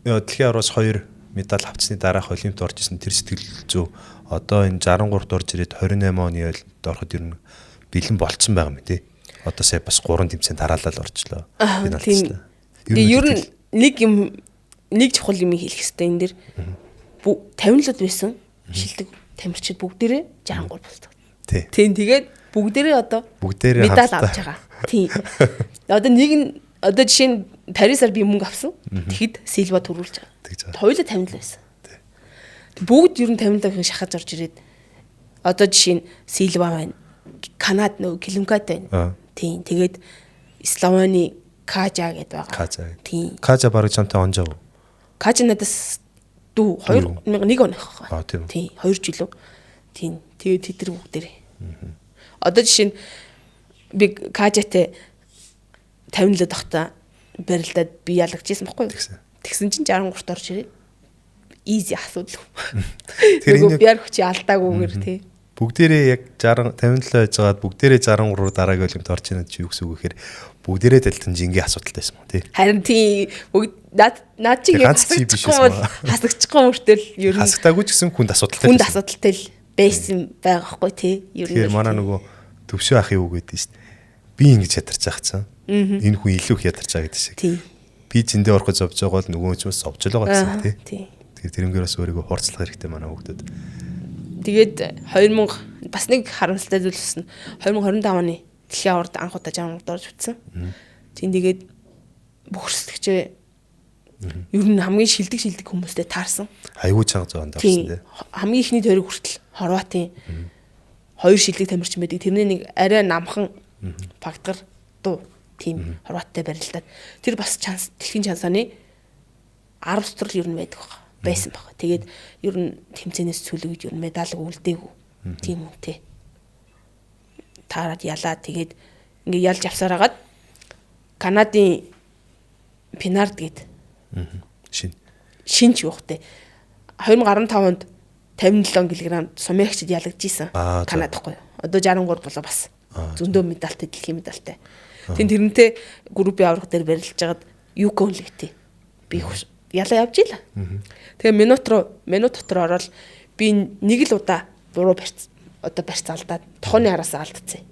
дэлхийн авраас 2 медаль авчсны дараах олимпиад орж исэн тэр сэтгэл зүй одоо энэ 63-д орж ирээд 28 оны олимпиад ороход ер нь бэлэн болцсон байгаа юм тий. Одоо сая бас 3 тэмцээнд дараалал орчлоо. Тийм. Ер нь нэг чухал юм хэлэх хэрэгтэй энэ дэр 50 л байсан шилдэг тамирчид бүгдээрээ 63 болдог. Тийм тэгээд бүгдээрээ одоо медаль авч байгаа. Тийм. Одоо жишээ нь Парисаар би мөнгө авсан. Тэгэхэд Силва төрүүлж байгаа. Хоёулаа 50 л байсан. Бүгд ер нь 50-ыг шахаж орж ирээд одоо жишээ нь Силва байна. Канад нөгөө Килимкат байна. Тийм. Тэгээд Словени Кажа гэдэг байгаа. Тийм. Кажа бараг чамтай онжоо. Кажа надаас 2001 оных хаа. Тийм. 2 жил үү. Тийм. Тэгээд тэд нар бүгдээрээ. Одоо жишээ нь би Кажатай 50 л тогтоо барилдаад би ялагдчихсан байхгүй юу? Тэгсэн чинь 63-т орж ирээд easy асуудал. Тэр Нөгөө биар хүчи алдаагүйгээр тий. Бүгдээрээ яг 60 57 байжгаад бүгдээрээ 63 дараагийн олимпиад орж ирээд чи юу гэсэн үг гэхээр бүгдээрээ талтан жингийн асуудалтай байсан мөн тий. Харин тий бүгд наад чи хасагчихгүй мөртөл ер нь хасагтаагүй ч гэсэн хүнд асуудалтай. Хүнд асуудалтай л байсан байгаа хгүй тий. Ер нь. Тэгэхээр манай нөгөө төвшөө ахын үг гэдэг шүү дээ. Би ингэж ядарч байгаа цаа. Энэ хүн илүү их ядарч байгаа гэдэг шиг. Тий. Би зэндээ ороход зовж байгаа бол нөгөө ч бас зовж л байгаа гэсэн тий. Тэгэхээр тэрнгээр бас өөрийгөө хурцлах хэрэгтэй манай хүүхдүүд. Тэгээд 2000 бас нэг харамсалтай зүйл болсон. 2025 оны дэлхийн аварт анх удаа 63-д орж утсан. Тэгээд бөхөрсдөгчөө ер нь хамгийн шилдэг хүмүүстэй таарсан. Айгуу чанга зоонд орсон тий. Хамгийн ихний тойрог хүртэл Хорватын 2 шилдэг тамирчин байдаг. Тэрний нэг арай намхан пагдгар дуу тийм Хорваттай барилдаад тэр бас дэлхийн чансааны 10 дотор л ер нь байсан баг. Тэгээд ер нь тэмцээнээс цөлөгд ер нь медаль үлдээгүй. Тийм үнтэй. Таарад ялаа тэгээд ингээ ялж авсаар хагаад Канадын Пинард гээд шинж юухтэй 2015 онд 57 кг сумьягчд ялагдчихсан Канад хгүй. Одоо 63 болоо бас зөндөө медальтай дэлхийн медальтай. Тэрнтэй группийн аврах дээр барилж жагаад юкон лэгтэй. Би ялаа явж ийлаа. Тэгээ минут дотор ороод би нэг л удаа буруу барьц алдаад тохооны араас алдчихсан.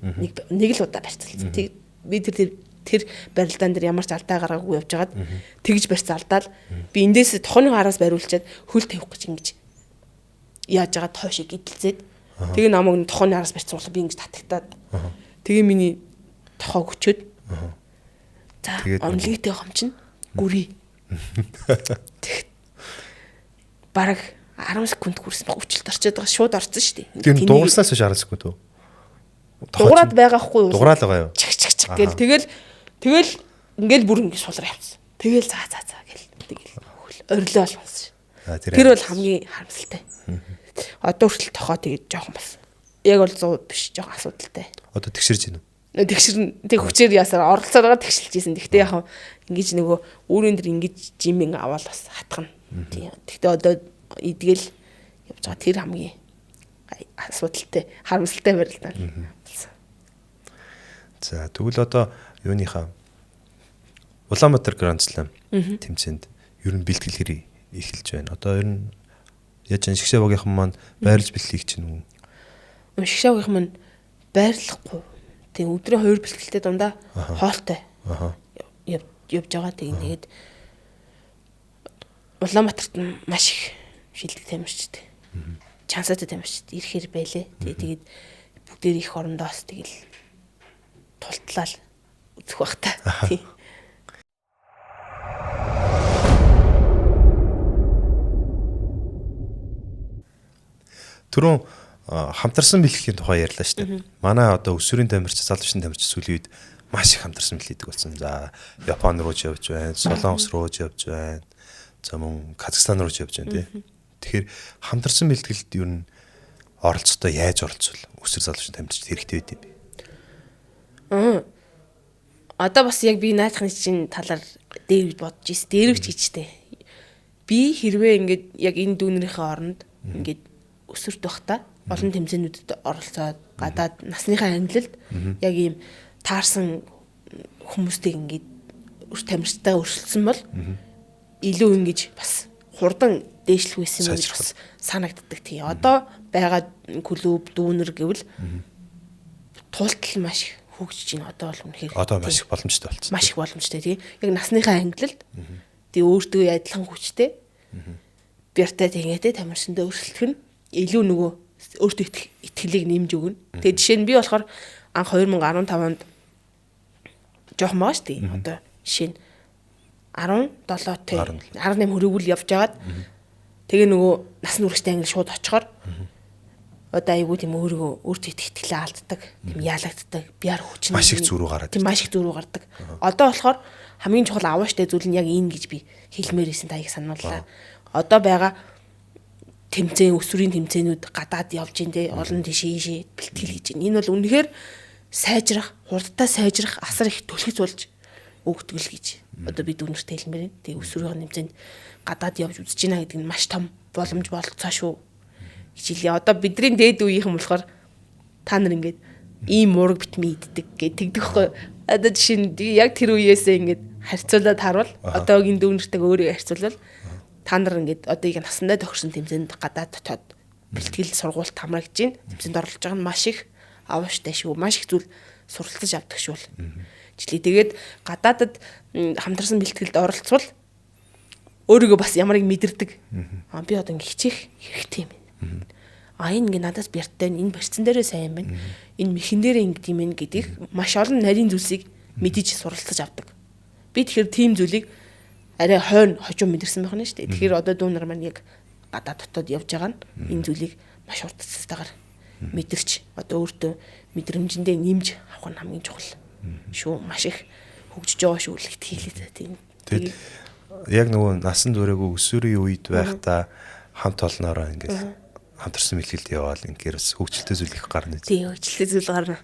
Нэг л удаа барьцалсан. Би тэр барилдаан дээр ямар ч алдаа гаргаагүй явж байгаад тэгж барьц алдаал би эндээс тохооны араас бариулчаад хөл тавих гэж ингэж яаж байгаа тойшоо гидэлцээд тэгээ намайг тохооны араас барьцсан бол би ингэж татагтаад тэгээ миний тохоо өчөөд за онлигтэй хомчин гүрий бараг 10 секунд хүрсэн баг өчлөлт орчод байгаа шууд орсон шүү дээ. Тэр дуурснаас хойш 10 секунд үү? Дуураад байгаа хгүй юу? Дуураад байгаа юу? Чиг гэл тэгэл ингээл бүр ингэ суулраа явцсан. Тэгэл за гэл орилоо болсон. Тэр бол хамгийн харамсалтай. Одоо хүртэл тохоо тэгээд жоохон бас. Яг бол 100 биш жоохон асуудалтай. Одоо тэгшэрж байна уу? Тэг хүчээр ясаар оролцоод байгаа тэгшилж ийсэн. Гэхдээ яг ингэж нөгөө өөрийн дээр ингэж жиминг аваад бас хатгана. Тийм. Гэхдээ одоо идгээл явж байгаа тэр хамгийн асуудалтай, харамсалтай барилдаа. За тэгвэл одоо юуныхаа Улаанбаатар Гранд Слам тэмцээнд ер нь бэлтгэл хэрэг эхэлж байна. Одоо ер нь яаж шигшээ багийнхан маань байрлаж бэлтгэх чинь үү? Шигшээ багийнхан маань байрлахгүй. Тэг өдрийн 2 бэлтгэлтэй дундаа хоолтой явж байгаа. Тэгээд Улаанбаатарт маш их шилдэг тамирчид. Чансаатай тамирчид ирэхээр байлээ. Тэгээд бүгдээр их орондоос тэгэл тултлал үзэх бах та. Тийм. Түрүүн хамтарсан бэлтгэхийн тухай ярьлаа шүү дээ. Манай одоо өсвөрийн тамирч, залуучны тамирч сүүлийн үед маш их хамтарсан бэлтгэдэг болсон. За Япон руу ч явж байна, Солонгос руу ч явж байна. За мөн Казахстан руу ч явж байна тий. Тэгэхээр хамтарсан бэлтгэлд ер нь оролцохдоо яаж оролцвол өсвөр залуучны тамирчид хэрэгтэй байд юм бэ? Одоо бас яг би наадхны чинь талаар дээр бодож ирсэн. Дээрвч гэжтэй. Би хэрвээ ингээд яг энэ дүүнэрийнхээ оронд ингээд өсвөрт байхдаа олон тэмцээнүүдэд оролцоод гадаад насныхаа ангилалд яг ийм таарсан хүмүүстэй ингээд тамирчтай өрсөлдсөн бол илүү ингэж бас хурдан дээшлэх байсан юм гэж бас санагддаг тий. Одоо байгаа клуб дүүнер гэвэл тултал маш хөгжиж байна. Одоо бол үнэхээр одоо маш их боломжтой болсон. Маш их боломжтой тий. Яг насныхаа ангилалд тий өөртөө адилхан хүчтэй бяртай тэгээд тамирчиндээ өрсөлдөх нь илүү нөгөө өөртөө итгэлийг нэмж өгнө. Тэгээд жишээ нь би болохоор анх 2015 онд жоохон байгаа шүү дээ. Одоо жишээ нь 17 тий 18 хүрээгүй явж байгаад тэгээ нөгөө насны үрэгчтэй англи шууд очихоор одоо айгуу тийм өөртөө итгэлээ алддаг, тийм яалагддаг, биар хүчин маш их зөрүү гараад. Тийм маш их зөрүү гардаг. Одоо болохоор хамгийн чухал авааштай зүйл нь яг энэ гэж би хэлмээр исэн та их санууллаа. Одоо байгаа тэмцээн өсвөрийн тэмцээнүүд гадаад явж ин дээ олон тийшээ бэлтгэл хийж байна. Энэ бол үнэхээр сайжрах, хурдтай сайжрах, асар их түлхэж болж өгдөг л гэж. Одоо бид өнөртэй хэлмээр байна. Тэгээ өсвөрийн нэмцэнд гадаад явж үзэж гинэ гэдэг нь маш том боломж болцоо шүү. Хичээлээ. Одоо бидний дээд үеийнхэн болохоор та нар ингээд ийм мураг битми иддэг гэж тэгдэх хгүй. Одоо жишээ нь яг тэр үеэсээ ингээд харьцуулаад харуул. Одоогийн дүүнэртэйг өөрийгөө харьцуулбал та нар ингээд одоо яг насандаа тохирсон тэмцээнд гадаад дотоод бэлтгэл сургуульд хамрагдж байна. Тэмцээнд оролцож байгаа нь маш их авааштай шүү. Маш их зүйл суралцаж авдаг шүү. Жишээ тэгээд гадаадад хамтарсан бэлтгэлд оролцвол өөрийгөө бас ямарыг мэдэрдэг. Би одоо ингэ хичээх хэрэгтэй юм байна. Энэ ингэ надаас бярттай, энэ барьцсан дээрээ сайн байна. Энэ мэхэн дээрээ ингэ тийм ээ гэдгийг маш олон нарийн зүйлсийг мэдэж суралцаж авдаг. Би тэгэхээр тийм зүйлийг арай хойно хожуу мэдэрсэн байх нь шүү дээ. Тэгэхээр одоо дүүнер маань яг гадаад дотоод явж байгаа нь энэ зүйлийг маш уртцтайгаар мэдэрч одоо өөртөө мэдрэмжэндээ нэмж авах нь хамгийн чухал шүү. Маш их хөгжиж байгаа шүү л гэт хэлээ тийм. Тэгээд яг нөгөө насан туршаагүй өсвөрийн үед байхдаа хамт олноороо ингээд хамтарсан бэлтгэлд яваал ингээд бас хөгжилтэй зүйл их гарна. Тийм хөгжилтэй зүйл гарна.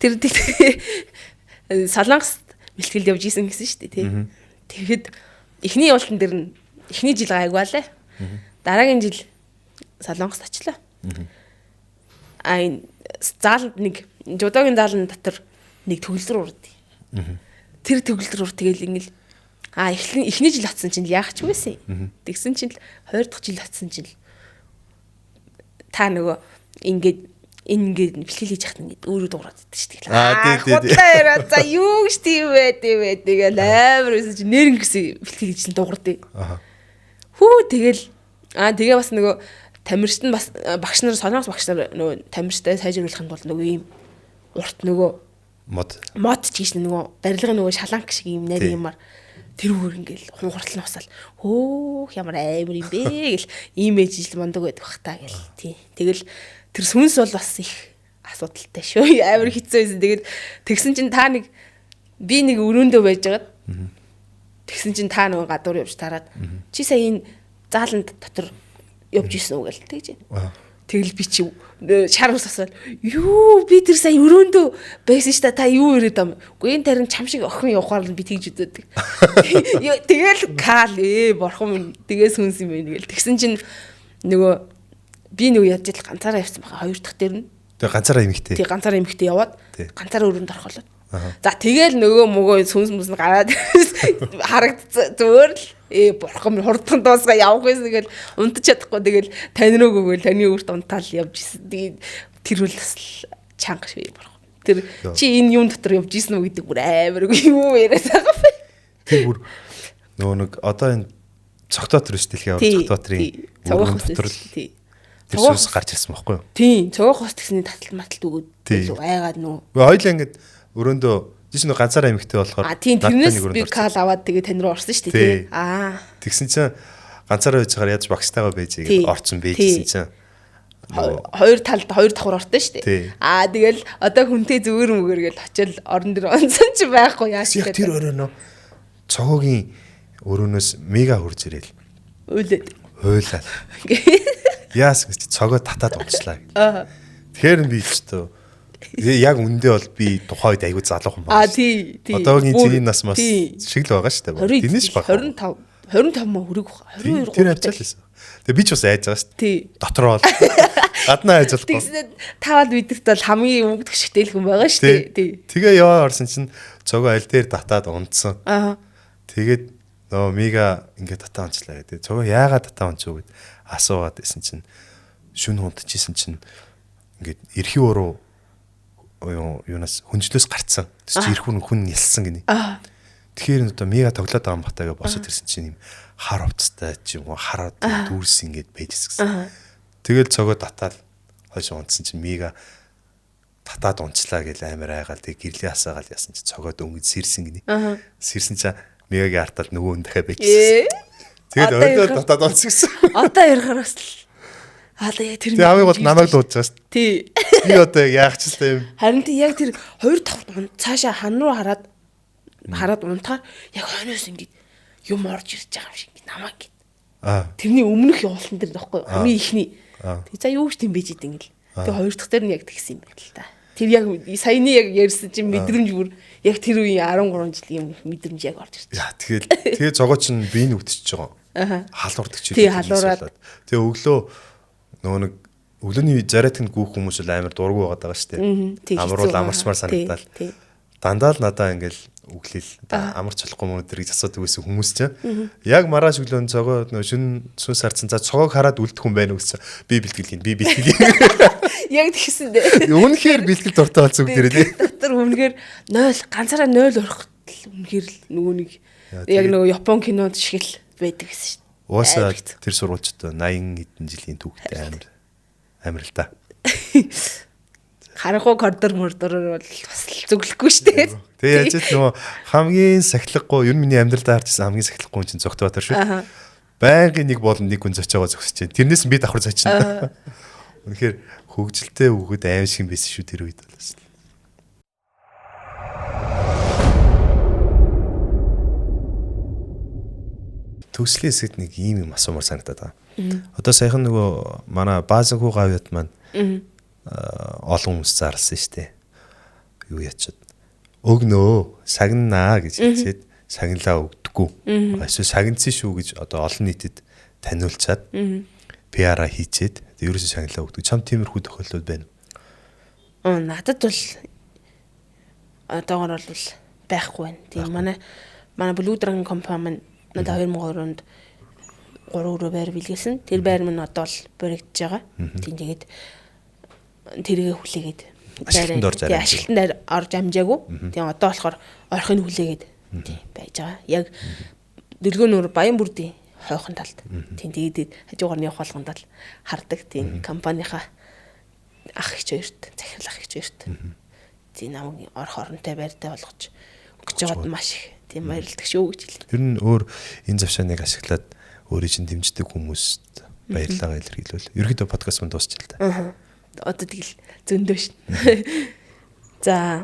Тэр Солонгост бэлтгэлд явж исэн гэсэн шүү дээ тийм. Тэгэхэд эхний явуултан дээр нь эхний жил гайгвалаа. Дараагийн жил Солонгост очлоо. Энэ зааланд нэг жудогийн заалан дотор нэг төгөлдөр урд. Тэр төгөлдөр урд тэгэл ингээл эхний жил атсан чинь яах ч байсан. Тэгсэн чинь 20 дахь жил атсан чинь та нөгөө ингээд бэлтгэл хийж яхад ингээд өөрөө дуурайд байдаг шүү дээ. Худлаа за юу гэж тийм вэ тэгэл амар байсан чинь нэрэн гэсэн бэлтгэл хийж дуурайд. Хүү тэгэл тэгээ бас нөгөө тамирчид нь бас багш нар Солонгос багш нар нөгөө тамирчтай сайжруулахын тулд нөгөө ийм урт нөгөө мод ч гэж нөгөө барилгын нөгөө шаланк шиг ийм нарийн юмар тэр үгээр ингээл хунгартал нь усаал хөөх ямар амар юм бэ гэл имиж ижил мондөг байдаг бах та гэл тий. Тэгэл тэр сүнс бол бас их асуудалтай шүү. Амар хэцүү байсан. Тэгэл тэгсэн чинь та нэг би нэг өрөөндөө байжгаад тэгсэн чинь та нөгөө гадуур явж тараад чи сая энэ зааланд дотор явж исэн үг гэл тэгж байна. Тэгэл би чи шар ус асуул. Юу би тэр сая өрөөндөө байсан ш та юу ирээд ам. Үгүй энэ тарин чам шиг охин явахаар л би тэгж үздэг. Тэгэл кал борхон минь тэгээс хүнс юм байна гэл. Тэгсэн чинь нөгөө би нөгөө яаж ил ганцаараа явсан баха хоёр дахь дээр нь. Тэгээ ганцаараа эмхтэй. Тий ганцаараа эмхтэй яваад ганцаараа өрөөнд орхолоо. За тэгэл нөгөө мөгөө сүнс мүс нь гараад харагдсан зөөр л бурхан минь хурдхан дуусгаа явах байсан тэгэл унтаж чадахгүй тэгэл тань руу гөгөөл таны өөрт унтаал явж исэн. Тэгээд тэр үл бас чанга швээ бурхан. Тэр чи энэ юм дотор явж исэн үү гэдэг бүр амар юу яриад байгаа бэ. Тэр бүр нөгөө нэг одоо энэ цогтоотэр шүү дээ дэлхийн цогтоотрын дотор л тэр сүнс гарч ирсэн байхгүй юу? Тийм цогоох хос гэсний татал маталт өгөөд айгаад нөө. Хоёлаа ингээд өрөөндөө жишээ нь ганцаараа эмхтэй болохоор тийм тэрнээс би кал аваад тэгээ тань руу орсон шүү дээ тий. Тэгсэн чинь ганцаараа байж байгаа яаж багштайгаа байж игээд орцсон байжсэн чинь хоёр талд хоёр давхар орсон шүү дээ. Тэгэл одоо хүнтэй зүгээр мөгөр гэж очил орон дээр онцсон чи байхгүй яаш гэдэг. Тэр өрөөнөө цогоогийн өрөөнөөс мега хурж ирээл. Ойлаад. Яас гэж цогоо татаад унцлаа. Тэгэхээр би ч тоо яг үндэ бол би тухайн үед аягүй залуухан байна. Тий. Одоогийн чиний нас мас шиг л байгаа шүү дээ. Дэнэш баг. 25 маа хүрэг баха. 22 тэр авчаал байсан. Тэгээ би ч бас айж байгаа шүү дээ. Дотроо бол гаднаа айж болохгүй. Тэгснээр тавал бидэрт бол хамгийн өнгөдөх шигтэй л хүн байгаа шүү дээ. Тэгээ яваа орсон чинь цогоо аль дээр татаад унтсан. Тэгээд нөө мега ингээд татаа унцлаа гэдэг. Цогоо яагаад татаа унцв гэд асууад байсан чинь шүн унтчихсэн чинь ингээд эрхийн уруу юунаас хүнжлөөс гарцсан. Тэс чи ирэх хүн нялсан гинэ. Тэгэхээр одоо мега тоглоод байгаа юм батайгаа босоод ирсэн чинь юм хар хувцастай ч юм уу хараад дүүрс ингээд байжсэн гэсэн. Тэгэл цогоо татаад хойш унтсан чинь мега татаад унцлаа гэл амар айгаал тэг гэрлээ асаагаал яасан чи цогоод өнгөж сэрсэн гинэ. Сэрсэн чи мегагийн артал нөгөө хүн дахиад байжсэн. Тэгэл ойлоо татаад унцсан. Одоо ярихаар бас тэр хамгийн гол намайг дуудаж байгаа шүү. Тий. Би одоо яах ч юм. Харин тий яг тэр хоёр давхар цаашаа хан руу хараад унтахаар яг хойноос ингээд юм орж ирж байгаа юм шиг намайг гээд. Тэрний өмнөх явуултан дээр нөхгүй хамгийн ихний. Тэг за юу ч тийм бийж идэв ингээл. Тэг хоёр дахь дээр нь яг тэгсэн юм байна л та. Тэр яг саяны яг ярьсан чинь мэдрэмж бүр яг тэр үеийн 13 жилийн мэдрэмж яг орж ирж. Яа тэгээ зогоо чинь биений үтчихэж байгаа. Халуурдаг чи. Тий халуураад. Тэгээ өглөө нөгөө нэг өглөөний зарайтанд гүүх хүмүүс л амар дургу байгаа шүү дээ. Амруул амарчмаар санагдал. Дандаа л надаа ингээл өглөөл амарч болохгүй мөн өдөр гэж асуудаг байсан хүмүүс чинь. Яг маргааш өглөө цогоо нөгөө шин сүнс харцсан за цогоог хараад үлдэх хүн байна гэсэн. Би бэлтгэл. Яг тэгсэн дээ. Үнэхээр бэлтгэл дуртай болсон үг дээрээ тий. Дотор үнэхээр 0 ганцаараа 0 орох үнэхээр нөгөө нэг яг нөгөө Япон кинонд шиг л байдаг гэсэн шүү дээ. Уусаа тэр сурвалжтай 80 хэдэн жилийн түүхтэй амар л та. Харахгүй коридор мөрдөрөөр бол бас зөвлөхгүй шүү дээ. Тэгээ яаж ч нөгөө хамгийн сахилахгүй ер нь миний амьдралдаа харчихсан хамгийн сахилахгүй хүн чинь Цогтбаатар шүү. Байнгын нэг болон нэг хүн зочоогоо зогсож байна. Тэрнээс би давхар зочино. Үнэхээр хөвгөлтэй өгөхөд аим шиг байсан шүү тэр үед бол. Төслийн хэсэгт нэг ийм юм асуумар санагдаад байгаа. Одоо саяхан нөгөө манай баазын хүү гавьяд маань олон хүмүүс зарласан шүү дээ. Юу ячаад өгнөө, сагнаа гэж хэлээд сагналаа өгдөггүй. Эсвэл сагнцсан шүү гэж одоо олон нийтэд таниулчаад PR-а хийчээд ерөөсөө сагналаа өгдөг. Чам тиймэрхүү тохиолдол байна уу? Надад бол одоогор бол байхгүй байна. Тийм манай Blue Dragon компани надад 2002 онд 3 өрөө байр билгээсэн. Тэр байр минь одоо л баригдаж байгаа. Тийм тэгээд тэргээ хүлээгээд ашиглалтанд орж амжаагүй. Тийм одоо болохоор орхыг хүлээгээд тийм байж байгаа. Яг Дэлгөөнөр Баянбүрдийн хойхон талд. Тийм тэгээд хажуугаар нь явах болгонд л хардаг. Тийм компанийнхаа ах эгч хоёрт, захирал ах эгч хоёрт. Тийм намайг орох оронтой байртай болгож өгч байгаад маш их тийм баярлалдаг шүү гэж хэлээ. Тэр нь өөр энэ завшааныг ашиглаад өөрийн чинь дэмждэг хүмүүст баярлалаа илэрхийлвэл ерөөдөө подкаст мөн дуусч л та. Одоо тэгэл зөндөө шин. За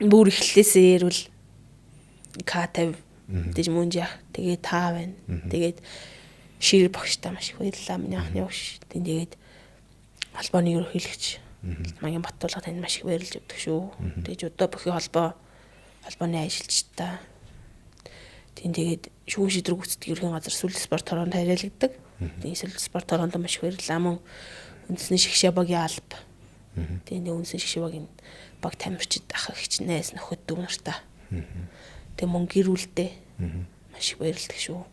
бүр эхлээсээ ирвэл К50 дэж мөнж яах. Тэгээд таа байна. Тэгээд шир багштай маш их баярлалаа. Миний анхны багш. Тэгээд холбооны ерөнхийлөгч Маягийн Баттуулга танд маш их баярлж өгдөг шүү. Тэгээд одоо бүхий холбооны ажилчтай. Тэгээд шүүн шийдвэр гүйцэтгэх ерхий газар сүлд спорт хороонд хариалагддаг. Тэгээд сүлд спорт хороонд маш их баярлалаа. Мөн үндэсний шгшээ багийн алба. Тэгээд үндэсний шгшээ багийн баг тамирчид ах эгч найз нөхөд дүү нартай. Тэгээд мөн гэр бүлдээ маш их баярлалдаг шүү.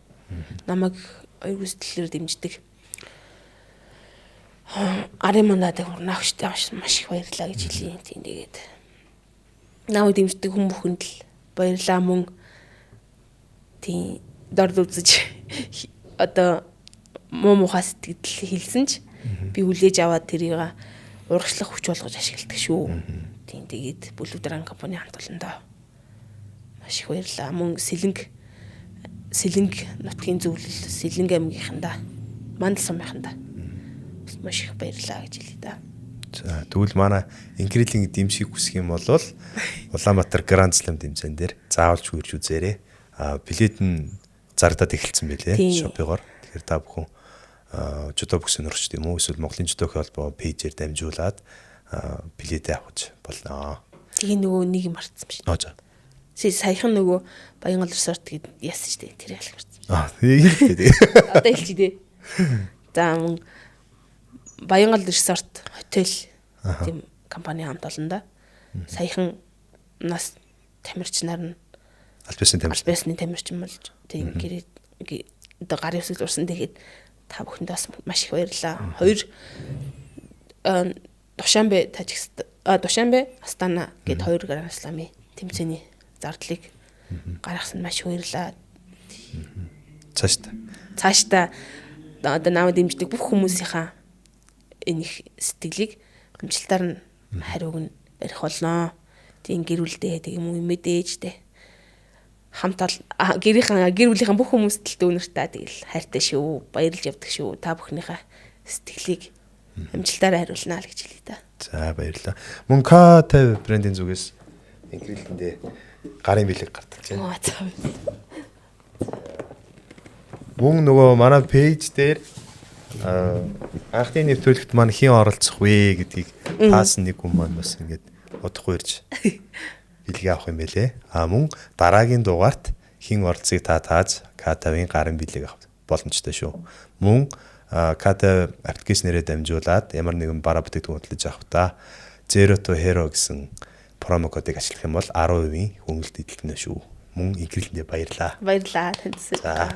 Намайг оюутнаар дэмждэг. Арын мандадаг урнаагчтай маш их баярлалаа гэж хэлье. Тэгээд намайг дэмждэг хүн бүхэнд л баярлалаа. Мөн тийм дорд үзэж одоо муухай сэтгэл хэлсэн ч би хүлээж аваад тэрийг урагшлах хүч болгож ашигладаг шүү. Тийм тэгээд Blue Dragon компани хамт олондоо маш их баярлалаа. Мөн Сэлэнг нутгийн зөвлөл Сэлэнг аймгийнхандаа Мандал сумынхандаа маш их баярлалаа гэж хэлье да. За тэгвэл манай инкрилийн дэмжих хүсэх юм бол Улаанбаатар Grand Slam дэмжэн дээр заавалж хүрж үзээрэй. Билет нь зардаад эхэлсэн байлээ шопигоор. Тэгэхээр та бүхэн жудо боксын орчд юм уу эсвэл Монголын жудогийн холбоо пэйжээр дамжуулаад билетээ авах болно. Тэгээ нөгөө нэг юм мартсан биш. За. Саяхан нөгөө Баянгол resort гэд яасан ч дээ тэр ялах марцсан. Хэлээ. Одоо хэлчих дээ. За Баянгол resort хотел тийм компани хамт олонда саяхан нас тамирч нар нь албасны тамирчин болж тийм гэрээ одоо гарын үсэг зурсан. Тэгээд та бүхэндээ бас маш их баярлалаа. 2 Душанбе Астана гэд 2 Grand Slam-ийн тэмцээний зардлыг гаргасан маш их баярлалаа. Цаашдаа одоо намайг дэмждэг бүх хүмүүсийнхаа энэ их сэтгэлийг амжилтаар нь хариуг нь барих болно. Тийм гэр бүлдээ тийм юм мэдээжтэй хамт гэр бүлийнхэн бүх хүмүүст л дүүнэртээ тэгэл хайртай шүү. Баярлж явдаг шүү. Та бүхнийхээ сэтгэлийг амжилтаар хариулнаа л гэж хэлье та. За баярлалаа. Мөн K50 брендийн зүгээс инкрилэндээ гарын билег гардаг чинь. Мөн нөгөө манай пэйж дээр анхны нэвтрүүлэгт маань хэн оролцох вэ гэдгийг таасан нэг хүн маань бас ингээд удахгүй ирж бэлгээ авах юм байлээ. Мөн дараагийн дугаарт хин оролцыг та тааж K5-ын гарын бэлэг авах боломжтой шүү. Мөн K5 аппликейшнээрээ дамжуулаад ямар нэгэн бараа бүтээгдэхүүн хөтлөж авахдаа Zero to Hero гэсэн промо кодыг ашиглах юм бол 10% хөнгөлөлт идэлтэнэ шүү. Мөн инхрэлтэндээ баярлаа. Баярлалаа танд. За.